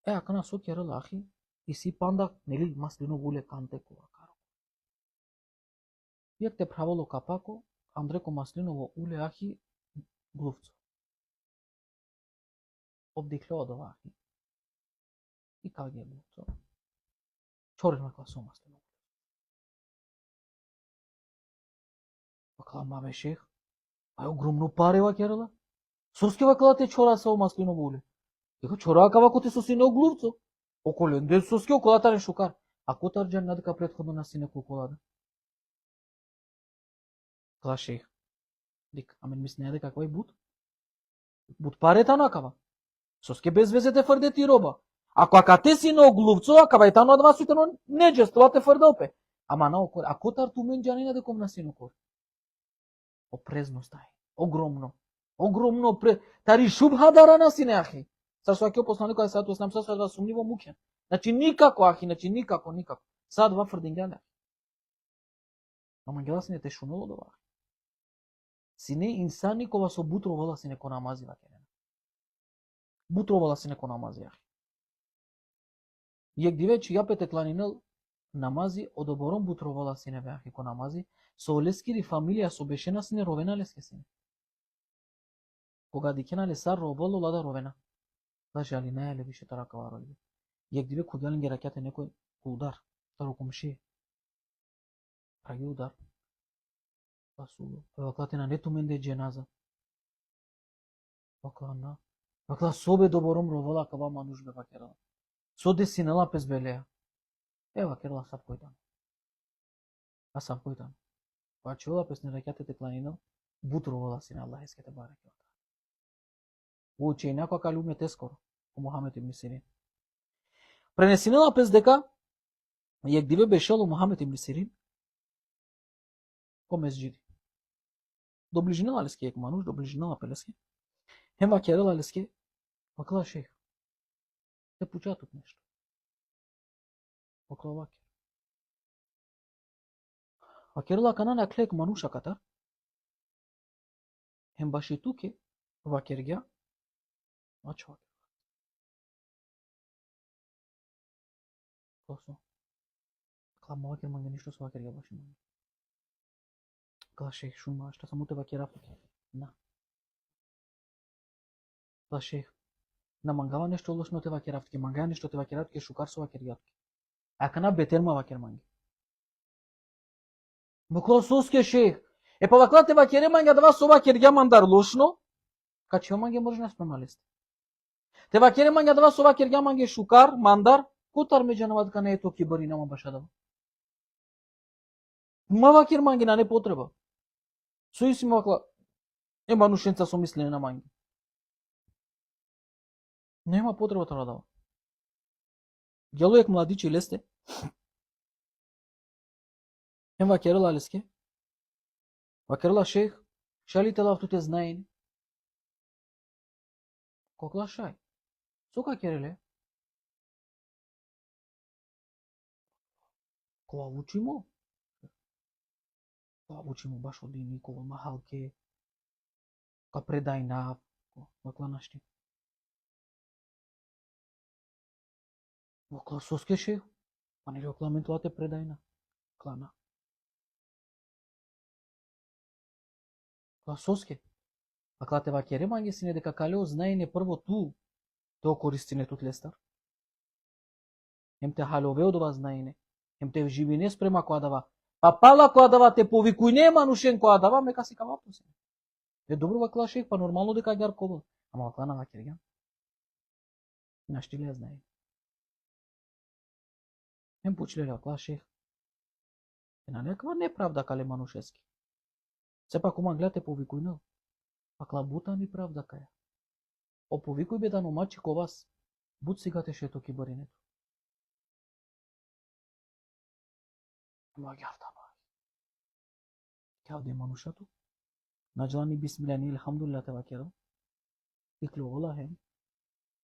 Ака на со керел ахи, и си панда, нели, маслиново уле канте кова каро. Јек те правило капако, андреко маслиново уле ахи, глувцо. Обдихлео од ова ахи. И кај е глувцо. Чорен на класо маслиново. Вакла маме шех, ај огромно паре ва керела. Соске вакла те чора со маслиново уле. Дека чора кава те со сине глувцо. Околен ден соске околата не шукар. А котар џан надека претходно на сине колколада. Кла шех. Дик, амен мисне дека каква е бут? Бут парета накава. Соске без везе те фрде ти роба. Ако те си на глувцо, акава е тано од вас сутено неџестова те фрделпе. Ама на окор, а котар ту мен џанина деком на сине окор. Опрезност ај. Огромно. Огромно тари шубха дара на сине ахи. Сар сваќа посланикот е саат оснам сад два сумниво муке. Значи никако ахи, значи никако. Сад два фрдингјале. Ама гела сине те шунело дова. Сине инсани кога со бутровала сине ко намази вакерена. Бутровала сине ко намази ахи. Јек дивеч јапете кланинел намази одоборон бутровала сине беахи ко намази со олескири фамилија со бешена сине ровена леске сине. Кога дикена лесар роболо лада ровена. Да жали не еле више таракава роли. Јек диве куѓалин ги ракјате некој удар, таро комши. Праги удар. Пасуло. Ваклате на нету менде дженаза. Вакла Вакла собе добором ровола кава мануш бе вакерала. Со десинела пес белеа. Ева керла сап којтан. А сап којтан. Па чула пес не ракјате те кланинал, бутровола сине Аллах ескете бараке. Уче некоја калуме те скоро. Мухамед ибн Сирин. Пренесинела пес дека јек диве бешело Мухамед ибн Сирин ко мезџиди. До ближинела леске јек мануш, до ближинела пелеске. Хем вакерела леске, вакла шех. Те пуча тут нешто. Вакла вакер. Вакерела кана на клек мануша катар. Хем баши туке вакергја. Ачо. Косо. Клама вакер манга ништо со вакер ја баши манга. Кла шех шума, што само те вакер афуке. На. Кла шех. На мангава нешто лошно те вакер афуке. Манга нешто те вакер афуке, шукар со вакер јатке. Акана бетерма вакер манги. Букла соске шех. Е па вакла те вакере манга да вас со вакер ја мандар лошно. Качива манге може на спремалисти. Теба кере манге дава сова кергя манге шукар, мандар, кутар меѓанават ка не е токи бари нама баша дава. Мава кер манге на не потреба. Сој си макла ема нушенца со мислене на манге. Нема потреба тоа дава. Гелуек младичи лесте. Ема керела леске. Вакерла шейх, шалите лавтуте знаени. Кокла шай. Сока кереле. Кога учимо? Кога учимо баш оди Никола Махалке. Ка предај на вакла нашти. Вакла соске шейх. Па не вакла ментуате предајна. Клана. Вакла соске. Вакла те вакере манге сине дека калео знаене прво ту. Тоа користине тут лестар. Ем те халове одова знаене. Ем те живине спрема која дава. Па пала која дава те повикуј нема нушен која дава, мека си кавапто се. Е добро вакла шех, па нормално дека гар кобол. Ама вакла на вакерган. Нашти ли ја знае. Ем почле вакла шех. Е на некава неправда кале манушески. Сепак ума гледате повикуј нел. Вакла бута ни правда каја. О повикуј бе да номачи ко вас. Буд сигате шето ки баринето. Магјартама. Кавде манушату? Наджлани бисмилани илхамдулилlah те вакерам. Иклу ола хем.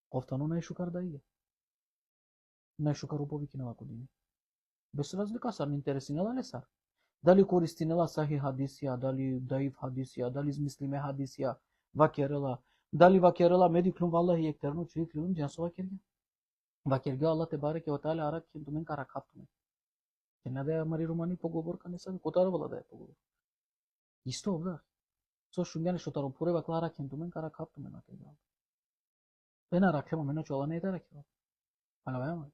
Кофтано нај шукар да иде. Нај шукар уповики на вакудини. Без разлика сар, не интересинела не сар. Дали користинела сахи хадисија, дали даиф хадисија, дали измислиме хадисија, вакерела, дали вакерела медиклум валлахи ектерно чуиклум джансо вакерге. Вакерге Allah те бареке ва таала арак кем тумен карак хаптумен. Не да ја мари романи поговорка не сам котарувала да ја поговор. Исто овда. Со шунгјане што таро порева клара кем тумен карак хаптумен на тега. Пена ракема мено чола не да ракема. Ала вајама.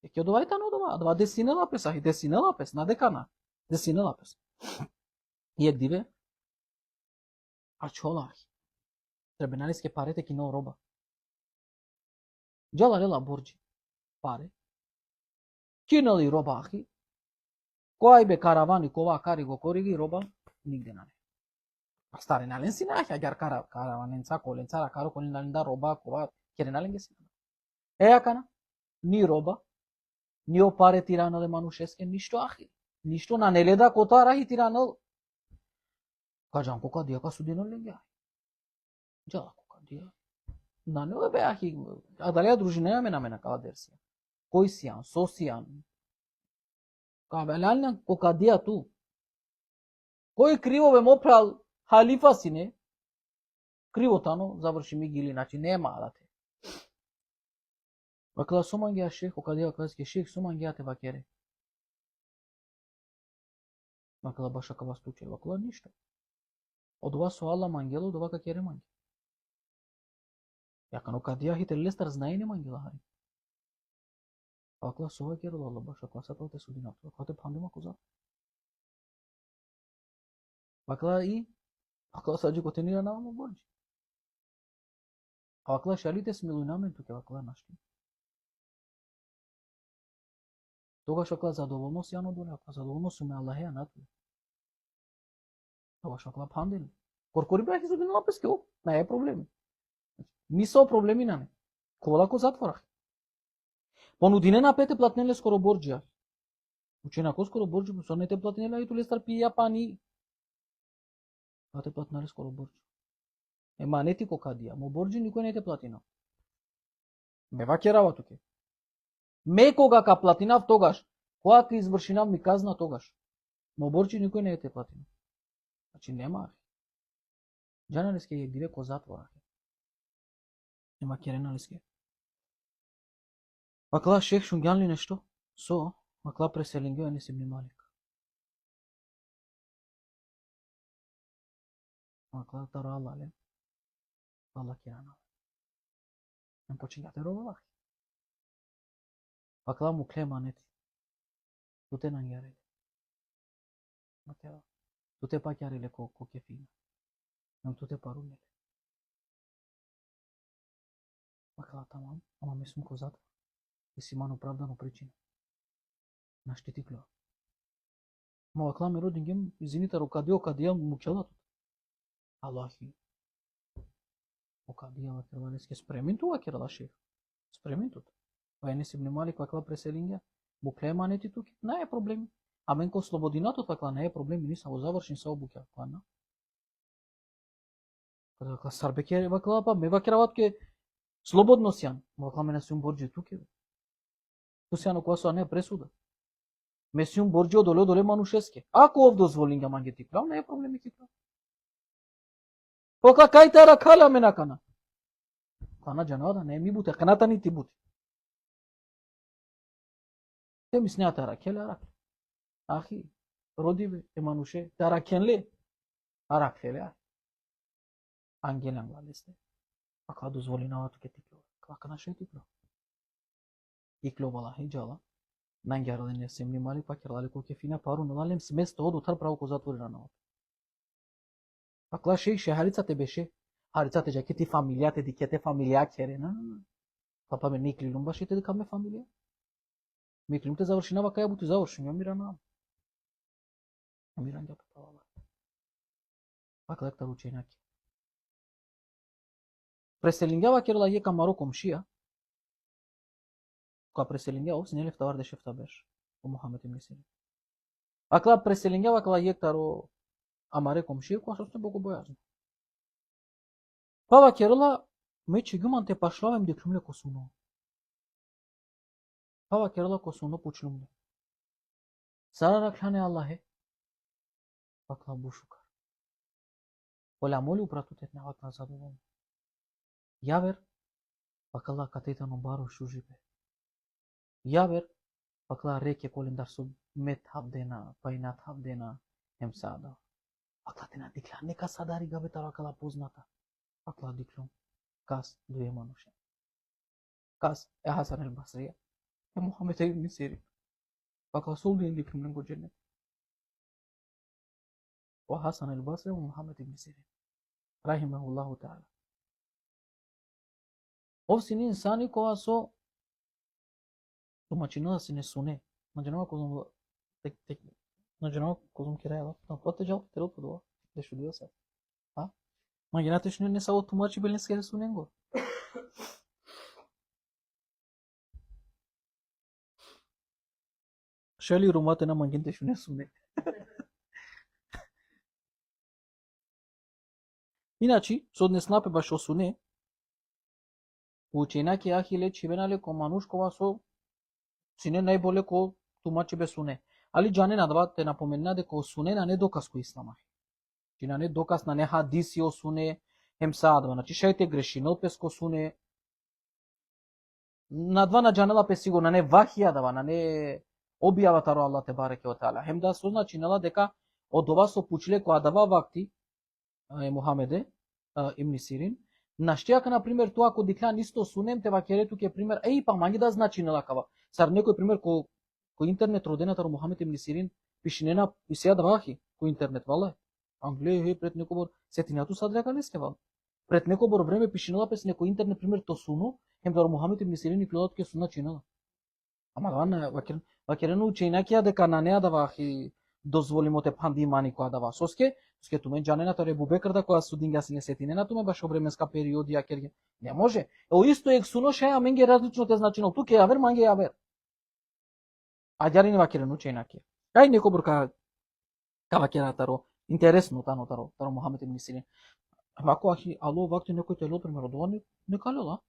Е ке довајта но дова, дова десинела пес, ахи десинела пес на декана. Десинела пес. И ек диве. А чола ахи. Требеналиске парете кино роба. Джала рела борџи. Паре. Кинали роба ахи. Кој бе каравани, кова кари го кориги роба, нигде на не. А стари нален си нахја гар караваненца, коленца, ракаро колен да роба, кова, кере нален ге си. Е јакана, ни роба, ни опаре тиранале манушеске, ништо ахи. Ништо на неледа кота рахи тиранал. Кажан кока дија ка судино ленге. Джала кока дија. На не бе ахи, а дали ја дружина ја мена кала дерсија. Кој сијан, сосијан. Кабелална кока дија ту. Кој криво бе мопрал халифа си не? Криво тано, заврши ми гили, значи нема да те. Вакла сомангија шех, кока дија казке шех, сомангија те вакере. Вакла баша ка вас туче, вакла ништо. Од ова со Алла мангело, од ова ка кере манге. Јакано кадија хите лестар знаене мангела хари. Вакла сова кере Алла баша класата те судина, вакла те пандема коза. Вакла и вакла саџи котенира на мамо борџи. А вакла шалите смилуј на мен туке вакла нашти. Тогаш вакла задоволно си ано доле, вакла задоволно суме Аллахе анату. Тогаш вакла пандели. Коркори беа хизуди на лапеске, оп, не е проблеми. Мисо проблеми на не. Колако затворах. Понудине на пете платнеле скоро борџија. Ученако скоро борџи, со не те платнеле, и ту лестар пија пани. А те платнале скоро борџи. Ема не ти кокадија, мо борџи никој не те платина. Ме вакерава туке. Ме кога ка платинав тогаш, кога ка извршинав ми казна тогаш. Мо борџи никој не те платина. Значи нема. Джаналиске е диве ко затвора. Нема кереналиске. Вакла шех шунгјанли нешто? Со, вакла преселингија не си ми малик. Вакла тара Аллале. Алла кирана. Не почињате робавах. Вакла му клема нети. Туте нангјареле. Матева. Туте пак јареле ко кефина. Нам туте парунеле. Вакала тамам, ама ме сум ко затвор. И си имам оправдано причина. Наштити клева. Ма вакала ме родин гем, извините, окадија му келатот. Аллахи. Окадија ва кервалеске спремен това керала шеф. Спремен тут. Па не си внимали каква преселинја. Букле манети тук. Не е проблем. А мен ко слободинатот вакла не е проблем, ни само завршим со обуќа. Квана. Кога вакла сарбеке вакла па ме вакерават ке слободно сјан. Вакла мене сум борџи туке. Тусјано кога со не пресуда. Ме сум борџи одоле манушеске. Ако ов дозволинга мангети прав, не е проблем ки прав. Покла кај тара кала ме накана. Кана джанада не ми буте, каната ни ти бути. Те ми снеа тара келе арак. Ахи, родиве, е мануше, тара кенле. Арак феле. Ангелан лесте. Ака дозволинава туке ти клова. Кака наше ти клова. И клова хиджала. Нангяра не се внимали, па керале кој фина пару, налалем сместо од утар право ко затворена на. Акла шей шеharицate беше. Haricate jaquete familia te dikete familia kere na. Papa me nikli lumba shite de kame familia. Miklim te završina vaka jabu ti završim, ja mirana. Ja miran ja papa vala. Pak lektar učenjaki. Preselingava kerala je kamaro komšija. Која преселињава се нелев тавар дешефта беш. О Мухамед ибн Сирин. Акла преселињава кала јектаро амаре комшија која сосне богобојазно. Пава керала мече гуман те пашлавем деклумле косуно. Пава керала косуно пучлумле. Сара раклане Аллахе. Пакла бушукар. Оля молю пратутет на вакна задоволно. Јавер пакала катетано баро шужипе. Јавер пакла реке колендар со мет хавдена, пајнат хавдена, ем сада. Пакла тена дикла, нека садари габе таракала позната. Пакла диклум, кас дуе мануше. Кас е Хасан ел Басрија, е Мухамед ибн Сирин. Пакла солдин диклум ненго дженнет. О Хасан ел Басрија, о Мухамед ибн Сирин. Рахимахуллаху таала. Овсини инсани која со Домачинува си не суне. Наđenova kozum tek nađenova kozum kiraya da protejal tero podova. Deixuyor sa. Ha? Maginate şunu ne sa tumaçı belin skere sunengo. Шали румате на мангинте шуне суне. Иначи, со днес напе баш осуне. Ученаки ахиле чивенале ко манушкова со сине најболе ко тумачи бе суне. Али джане надава те напоменна дека суне на не доказ ко ислама. Чи на не доказ на не хадиси о суне, ем саадва. Значи шајте греши, но пес ко суне. На два на джанела пе сигурно, на не вахија дава, на не објава таро Аллах те бареке о таала. Хем да со начинала дека од ова со пучиле која дава вакти Мухамеде ибн Сирин, наштијака на пример тоа ако диклан исто сунем те вакерето ке пример па мање да значи нелакава. Сар некој пример ко интернет родената Мухамед ибн Сирин пишинена и сега да вахи ко интернет вала. Англија пред некој бор сетинату садрека не скева. Пред некој бор време пишинела пес некој интернет пример то суно, хем да Мухамед ибн Сирин и клодот ке суна чинела. Ама да вакерено учењакија дека на неа да вахи дозволимо те пандимани која дава соске тумен джанената Ребубекр да која судинга си не сетине на туме баш временска периоди ја керге. Не може. О исто ек суноше, а менге различно те значино. Туке јавер, манге јавер. А ѓари не вакерено учењакија. Кај некој бурка кавакератаро интересно таро Мухамед ибн Сирин. Ако ахи ало вакти некој тело пример од ова не калела.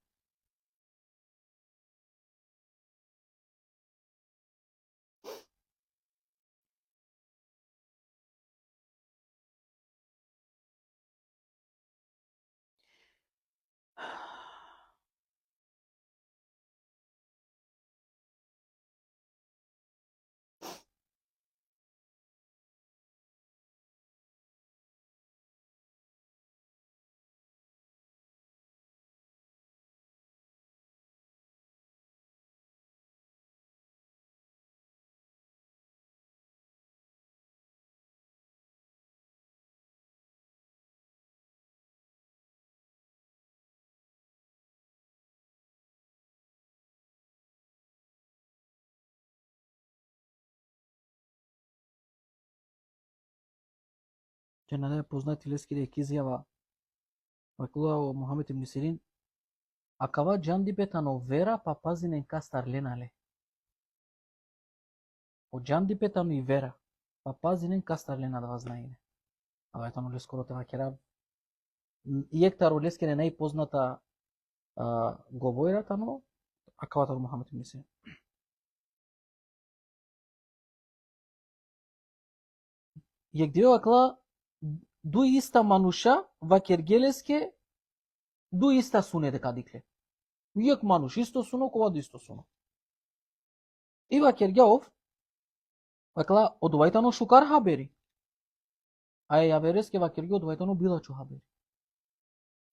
Ќе нададе познати лески дека изјава вакула Мухамед ибн Сирин, акава џанди петано вера па пазинен кастар ленале. О џанди петано и вера па пазинен кастар лена да знаене. Ава етано лескоро те вакера иектаро лескене најпозната говората, но акавата Мухамед ибн Сирин. Јек дио акла ду иста мануша вакергелеске ду иста суне дека дикле. Јек мануш исто суно кога исто суно. И вакергјаов акла одувајтано шукар хабери. А ја вереске вакерги одувајтано билачу хабери.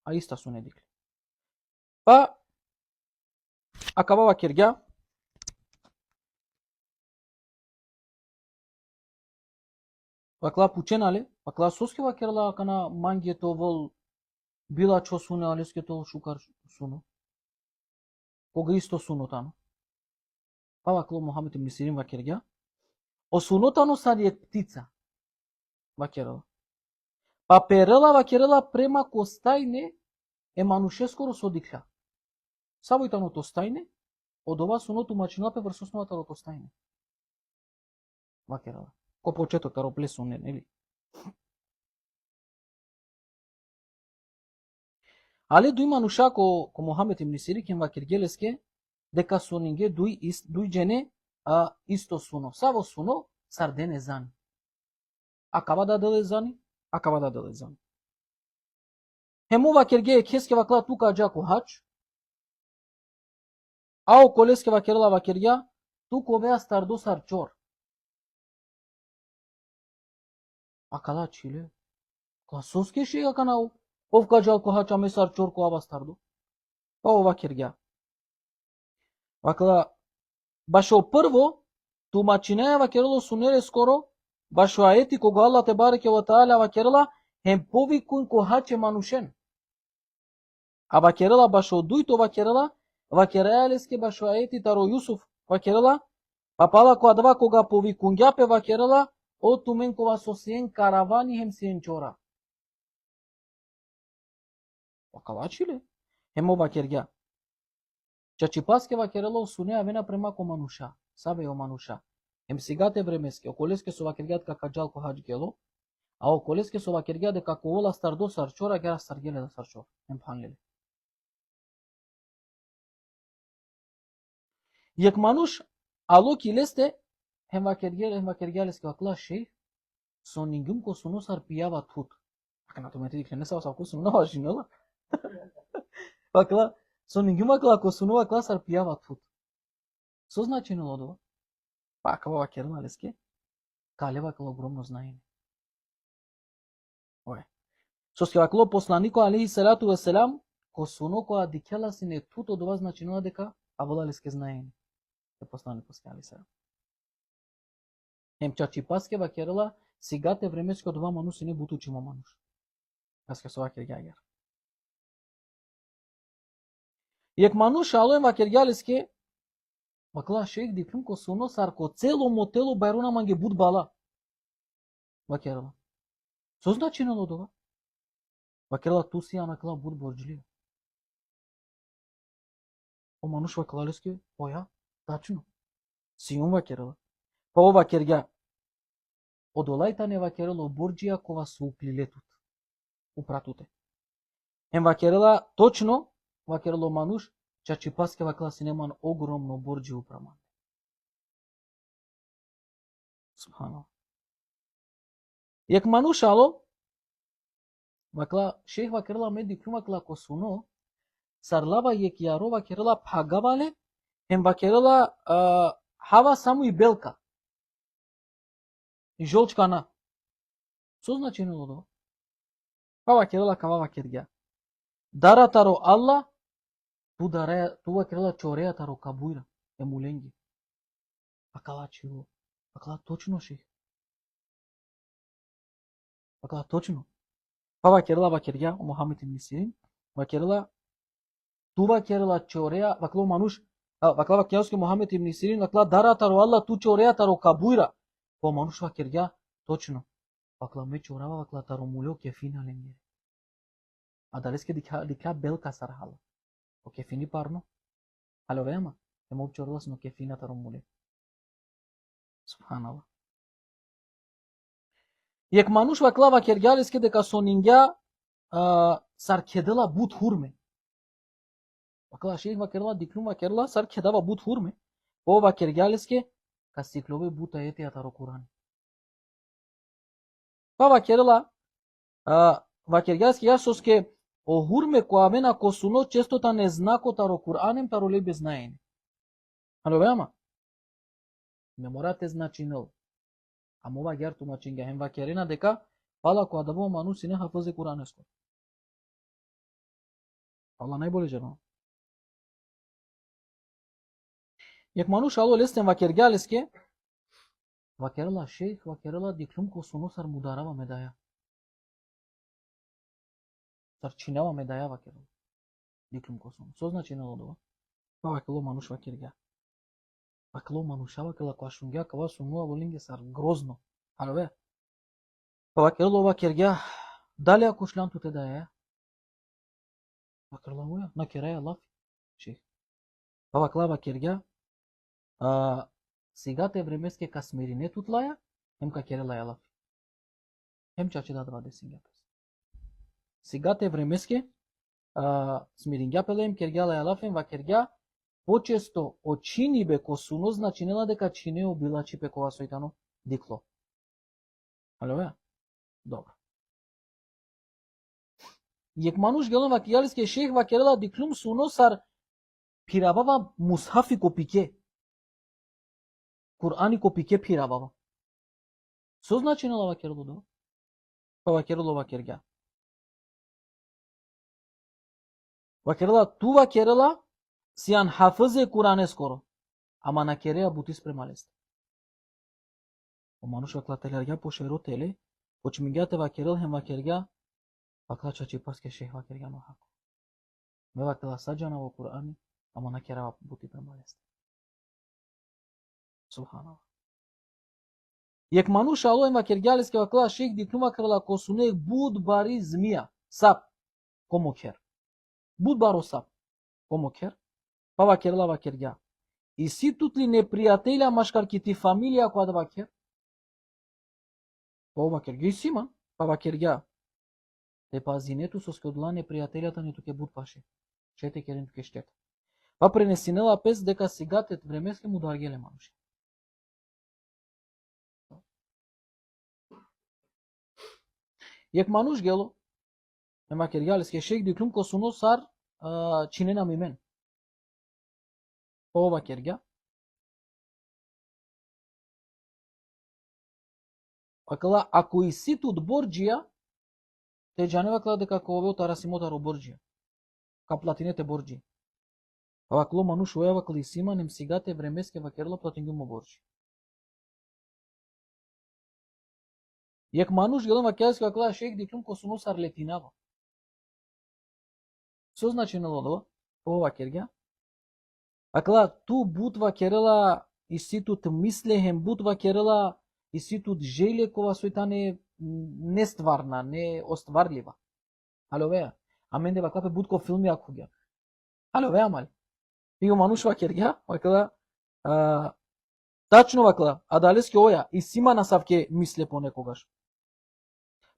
А иста суне дикле. Па акаба вакергја вакла пученале, вакла соске вакерла кана мангето вол била чо суне алеске тол шукар суно. Кога исто сунотано. Па вакло Мухамед ибн Сирин вакергја. О сунотано сади е птица. Вакерла. Па перела вакерла према костајне е манушескоро содикля. Сабојтано тостајне, од ова суноту мачинапе врз основата до тостајне. Вакерла. Ко почеток таро плесуне, нели? Але дуј мануша ко Мухамед ибн Сирин кен вакергелеске дека сонинге дуј джене исто суно. Саво суно сардене зани. Акаба да деле зани, акаба да деле зани. Хему вакерге кеске вакла тука джако хач. Ао колеске вакерла вакергја туко беа стардо сарчор. Акала чиле. Класовски шега канал. Овка жалко хача месар чорко аба стардо. Па ова киргја. Вакла башо прво тумачинеја вакерло сунеле скоро башо аети кога Аллах те бареке ва таала вакерла хем повикун ко хаче манушен. А вакерла башо дујто вакерла вакералеске башо аети таро Јусуф вакерла папала ко адва кога повикунѓапе вакерла од туменкова со сиен каравани хем сиен чора. Вакалачиле? Хем ова кергја. Чачи паске вакерела осунеа вена према ко мануша. Сабе о мануша. Хем сигате времеске, околеске со вакергјат кака джалко хач гело, а околеске со вакергјат дека ко вола стардо сарчора гера старгеле да сарчор. Хем панлеле. Јек мануш ало килесте хем вакергјалеске вакла шеј сонингум ко соносар пијава тут. Ака на томе дикле не са ко сонова жинела. Вакла сонингум вакла ко сонова класар пијава тут. Со значено лодова. Пака вакерна леске кале вакла огромно знаење. Ое. Со ски вакло посланико алейхи салату ва селам ко соно коа дикела сине тут од ова значено дека авола леске знаење. Е посланико скали се. Хем чачи паске вакерла сигате времеско од ова мануш не бутучимо мануш. Паске со вакергјагер. Јек мануш алоем вакергјалеске вакла шејк диплум ко соно сар ко цело мотело бајрона манге буд бала. Вакерла. Со значено од ова? Вакерла тусија накла буд борџлија. О мануш вакалеске, оја, тачно. Сијум вакерла. Па ова кергја. Од олајтане вакерла борџија кова се уплилетут. Упратуте. Ем вакерла точно, вакерло мануш, чачи паске вакла синеман огромно борџи упраман. Субханал. Јек мануш ало, вакла шех вакерла меди кумакла косуно, сарлава јек јаро вакерла пагавале, ем вакерла хава само и белка. И жолчкана. Со значено лодо? Па вакерла кава вакергја. Даратаро Алла, ту вакерла чореатаро кабуира, емуленги. Акала чило. Акала точно шех. Вакла точно. Па вакерла вакергја, Мухамед ибн Сирин, вакерла ту вакерла чореа, вакло мануш, вакла вакјауске Мухамед ибн Сирин, вакла даратаро Алла, ту чореатаро кабуира. По мануш вакергја, точно. Вакла ме чорава, вакла таромулё кефина ленгери. А далеске дикла белка сархала. O kefini parno. Alo veama. Emo chorlas no kefina taromule. Subhanallah. Jek manush vaklava kergjaliske дека со ниња сар кедела бут хурме. Вакла шейх вакерла диклум вакерла сар кедава бут хурме. По вакергалиске ка сиклове бута ете атаро Куран. Па вакерла вакергалиске јасоске о хурме која мена косуно честота не знако таро Куранем таро лебе знаене. Ало веама. Не морате значинел. Ама гер тумачинга хем вакерена дека пала која да бо ману сине хафазе Куранеско. Allah најболе жено. Јак мануш ало лестен вакергалиске вакерла шейх вакерла диклум косуно сар мударава медаја. Сар чинава медаја вакерла. Диклум косуно. Со значи на лодова. Па вакело мануш вакерга. Вакело мануша вакела која шунгја кава сунуа волинге сар грозно. Ало бе. Па вакело вакерга дали ако шланту те даја. Вакерла моја на кераја лаф. Шейх. Па вакла вакерга сега те времеске ка смирине тутлаја, хем ка керела ја лаф. Хем чаче да два десингја. Сега те времеске смирингја пелем кергјала ја лафем вакерга почесто очини бе косуно значинела дека чинео билачи пекова сојтано дикло. Ало бе? Добро. Јек мануш гелон вакијалиске шейх вакерела диклум суно сар пиравава мусхафи ко пике. Курани ко пике пиравава. Со значинела вакерло до? Па вакерло вакерга. Вакерла ту вакерла сијан хафазе Куране скоро. Ама на кереја бути спремалест. О мануш вакла телерга по шеро теле, почмингјате вакерел хем вакерга, вакла чачи паске шех вакерга но хако. Ме вакела саджана во Курани, ама на кереја бути премалест. Субханаллах. Јек мануш алоем вакергјалиске вакла шех диклума крла косуне буд бари змија, сап, комокер. Буд баро сап, комокер, па вакерла вакерга. И си тутли непријателја машкаркити фамилија која да вакер? Па вакерга и сима, па вакерга. Те пазинету со скодла непријателјата ниту ке буд паше. Чете керен туке штета. Па пренесинела пес дека сега тет времеске му даргеле мануше. Јек мануш гело, ема кергјалиске шех диклум косуно сар чинена мимен. Па ова кергја. Вакала, ако и ситут борџија, те джане вакала дека ко ове отара симотаро борџија. Ка платинете борџи. Па вакало мануш оја вакала и сима, нем сигате времеске вакерла платингумо борџи. Јек мануш гелом вакјалиске вакала шех диклум косуно сар летинава. Со значи на лодова? Ова кергја. Вакала ту бут вакерела и ситут мислехем бут вакерела и ситут желе кова сојтане нестварна, не остварлива. Ало веа. А менде вакапе бут ко филми акуѓа. Ало веа мали. И мануш вакергја, вакала тачно вакла, а далеске оја и сима насавке мисле понекогаш.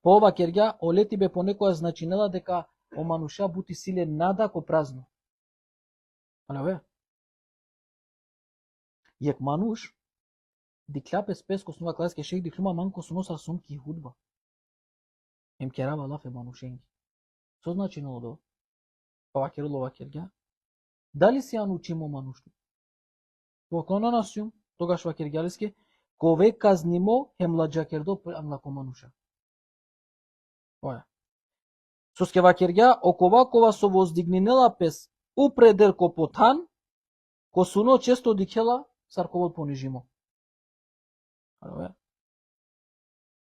По ова кергја олети бе понекоја значинела дека о мануша бути силе нада ко празно. Ало ве? Јек мануш дикляпе спес ко снува класке шех диклума манко суноса сумки худба. Ем керава лафе манушенги. Со значинело до? Па вакерло вакергја. Дали си ја научимо манушту? Поклона насјум, тогаш вакергјалиске, кове казнимо хемладжакердо амлако мануша. Оја. Соске вакергја, оковакова со воздигнинела пес упредер ко потан, ко суно често дикела сарковот понижимо. Оја.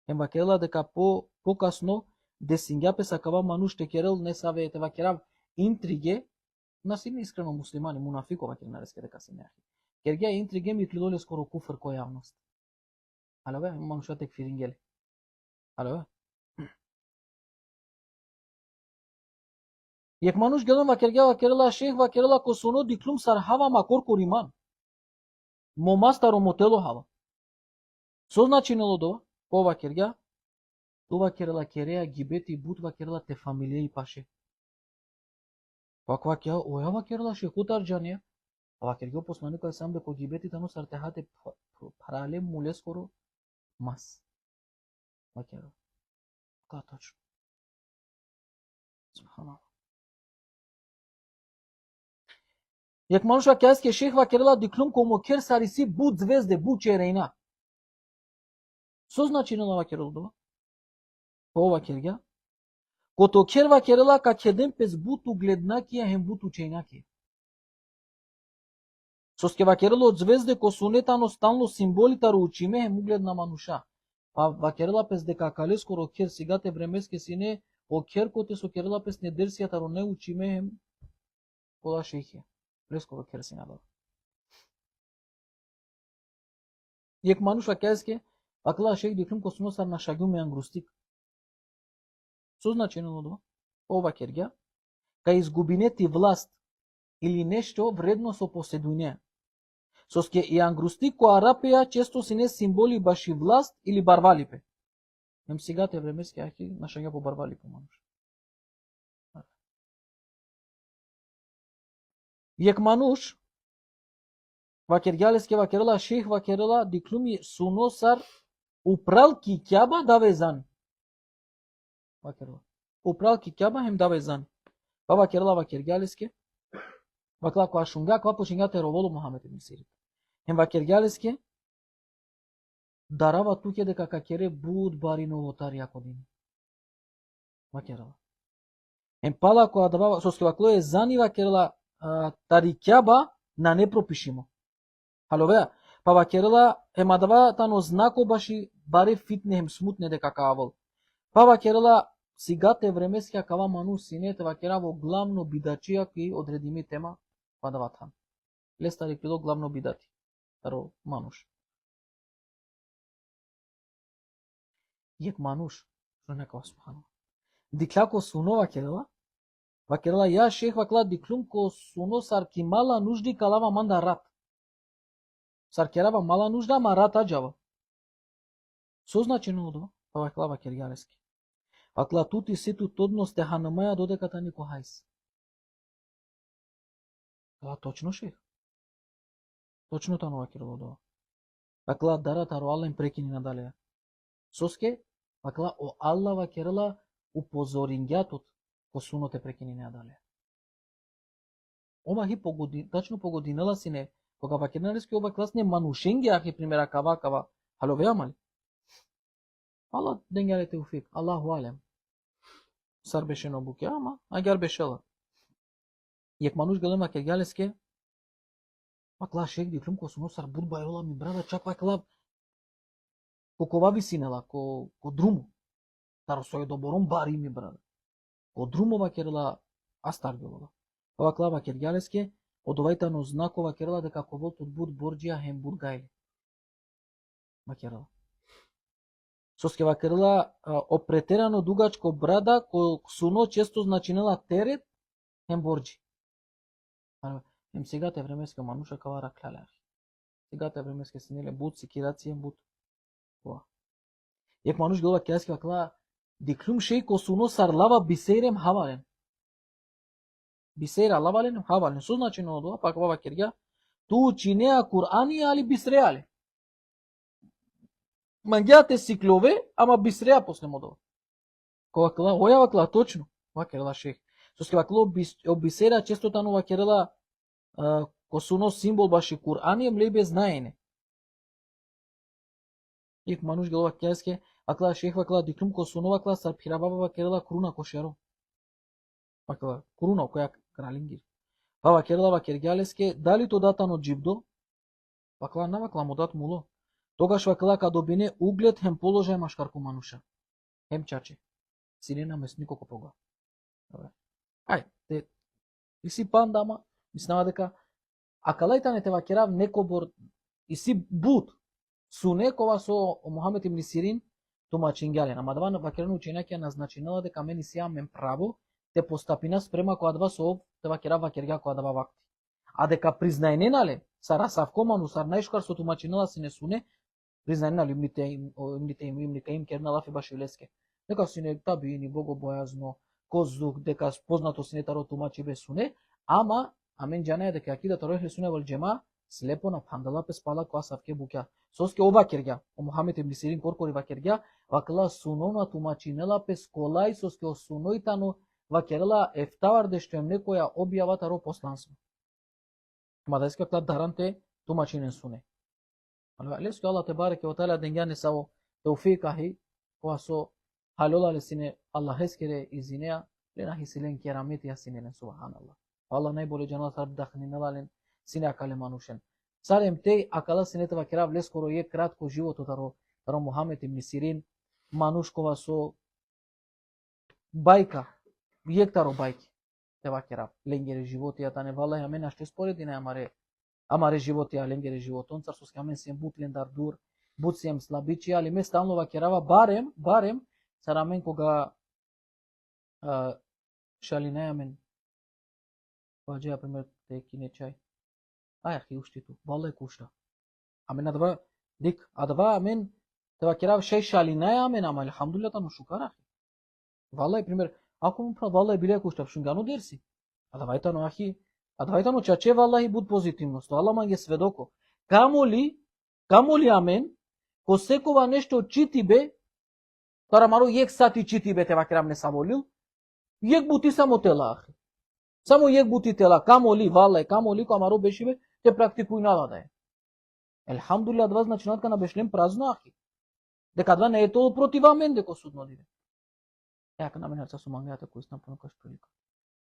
Ем вакерла дека покасно десингја песа кава мануш текерел не савеете вакерав интриге, насилни искрено муслимани, мунафико вакернареске дека се неахи. Кергја интриге ми клилоле скоро куфр ко јавност. Ало бе, мануша текфирингеле. Але. Јек мануш гелон вакергја вакерла шех вакерла косуно диклум сархава макор кориман. Момастаро мотело хава. Со значинело дова? По вакергја? Това керела кереа гибети бут вакерла те фамилија и паше. Пак вакја, оја вакерла шехутар джанија. Вакергја посланикот сам бе ко гибети тану сартехате парале муле скоро мас. Вакерла. Така точно. Субханаллах. Јек мануш вакјаске шех вакерла диклум комо кер сариси бут звезде бут черейна. Со значинело вакерла дова? По вакергја? Кото кер вакерла ка кедем пес буту гледнакија хем буту чејнаки. Соске вакерла од звезде ко сунетано стално символитаро учиме хем угледна мануша. Па вакерла пес дека кале скоро кер сигате времеске сине о кер коте со керла пес недерсијата ро не учиме хем кола шехе. Прескоро кер си надал. Јек мануш вакјаске вакла шех диклум ко суносар на шагуме ангрустик. Со значено дова? Ова кергја, ка изгубинети власт или нешто вредно со поседуње. Соске и ангрустик која рапеја често си не символи баши власт или барвалипе. Нем сигате времески ахи нашања по барвалипе мануш. Јек мануш вакергјалеске вакерла шех вакерла диклуми суносар упрал ки кјаба давезан. Вакерла. Упрал ки кјаба хем давезан. Па вакерла вакергјалеске вакла која шунга која почингате роволу Мухамед ибн Сирин. Хем вакергјалеске дарава туќе дека какере буд бари новотар јакодин. Вакерла. Хем пала која давава соске вакло е зани вакерла тарикјаба на непропишимо. Халовеа, па вакерла ема дава тано знако баши баре фитне хем смутне дека кавал. Па вакерла сигате времескија кава ману синете вакера во главно бидачија ки одредими тема па дава тан. Лестари пило главно бидати. Таро мануш. Јек мануш, што нека субханаллах. Диклако суно вакерла вакерла ја шех вакла диклум ко суно сарки мала нужди калава манда рат. Саркерава мала нужда ма рат аджава. Со значено дова? Па вакла вакергјалески. Вакла тути ситу тодно сте ханамаја додека та нико хајс. Това точно шех. Точно тану вакерла дова. Вакла дара таро Алла им прекини надалеја. Соске вакла о Алла вакерла упозорињатот ко суно те прекини надалеја. Ома хи погоди, тачно погодинела си не, кога вакерналески оба класне манушенги ахи примера кава, халовеа мали. Алла денгјалете уфик, Аллаху алем. Сар беше на буке, ама, агар бешела. Јек мануш гелем вакергјалеске, вакла шех диклум ко суно сар бурба еола ми брада, чак вакла кокова висинела, ко друму. Таро со е добором бари ми брада. Ко друму вакерла астаргелола. Вакла вакергјалеске, од овајтано знако вакерла дека коволтот буд борџија хем буд гајли. Вакерла. Соске вакерла опретерано дугачко брада, ко суно често значинела терет, хем борџи. Хем сегате времеске мануша кава раклале. Сегате времеске синеле буд, сикираци хем буд. Јек мануш гелова кјаске вакла диклум шеј ко суно сарлава бисерем хавален. Бисера лавален хавален. Со значено од ова, пак ова кергја, ту чинеа Кур'ани али бисреале. Мангјате сиклове, ама бисреа после модова. Кога кла, оја вакла точно, вакерла шех. Соске вакло бисера често тану вакерла ко суно символ баши Кур'ани млебе знаене. Јек мануш гелова кјаске, вакла шех вакла диклум ко суно вакла сарпирабаба вакерла круна кошеро. Вакла круна која кралингир. Па вакерла вакергјалеске, дали то датано джибдо? Вакла на вакла му дат муло. Тогаш вакла ка добине углед хем положај машкарку мануша. Хем чаче. Сине наместнико копога. Ај, ти си пандама, мислама дека акалајтане те вакерав некобор и си буд. Суне кова со Мухамед ибн Сирин, тумачингјален. Ама дава вакерен учењаќа назначинала дека мени си амен право те постапина спрема која дава со те вакера вакерга која дава вакти. А дека признајненале сара савкоману сар најшкар со тумачинала си не суне, признајнали имните им керна лафи баш илеске. Дека си не табини богобојазно, коздук, дека познато си не таро тумачи бе суне, ама амен џанаја дека акида таро суне вал джема слепо на пандала пе спала која савке буќа. Соске ова кергја, о Мухамед ибн Сирин коркори вакергја, вакла сунона тумачинела пе сколај соске осунојтано вакерела ефтавар дешто е некоја објава таро посланство. Ма да искакла даранте тумачинен суне. Леско Allah te bareke ve teala dengane savo tawfiqahi wa so halola lesine Allah heskere izinea lena hisilen kerameti yasinelen subhanallah. Allah najbolje džanat rab dakhninalen sine akale manushen. Salem te akala sineta vakirav leskoro je kratko životo taro Muhammed ibn Sirin manuškova so bajka jek taro bajki te vakirav lengere životi atane vallahi amen ashte sporedine amare životi alengere životon car sus kamen sem butlen dar dur butsem slabici ali me stalno vakirava barem saramen koga šalina amen vaje primer te kine čaj aj akhi ušti tu vallahi kušta amen adva amen te vakirav şey šalina amen ama elhamdülillah tanu şukar akhi vallahi primer ako mu pra vallahi bile kušta šungano dersi adva tanu akhi Адвајтано чаче валлахи буд позитивно, сто Аллах манге сведоко. Камоли амен, ко секова нешто чити бе, тарамаро јек сати чити бе те вакерам не самолил, јек бути само тела ахи. Само јек бути тела, камоли, валлахи, камоли, камаро беши бе, те практикуј нада е. Елхамдулилlah, адва значи натка на бешлем празно ахи. Дека адва не е тоа против амен деко судно диде. Јака на мене са сумангајата кој снапано каш прилика.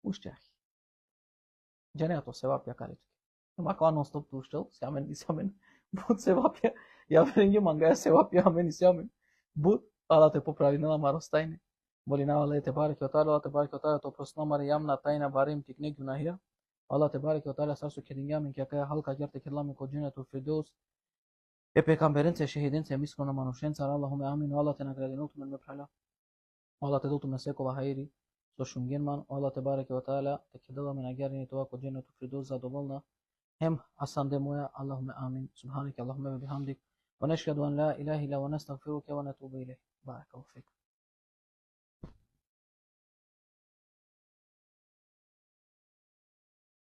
Уште ахи. Џаneато севапја карички. Мака non stop tuștel, seamen, bud sevapja, ja vrenge mangaja sevapja, amen i seamen, bud, ala te popravi nela marostajne. Molina Allah te bareke o ta'ala, to prosna Marijamna tajna barim tikne günahia. Allah te bareke o ta'ala sarsu kedingamin ki akaya halka gjarte kedlamin ko dženetu firdeus. E pejgamberence, šehidence, miskrona manušenca, Allahume amin, Allah te nagradinu tumen me prala. Allah te dutu me sekova hairi. So shungenman Allah te bareke ve taala te kedala men agerini to ako dženetu firdeus zadovoljna hem asande moja Allahume amin subhanaka Allahumma wa bihamdik wa nashhadu an la ilaha illa wa nastaghfiruka wa natubu ilayk barakallahu fik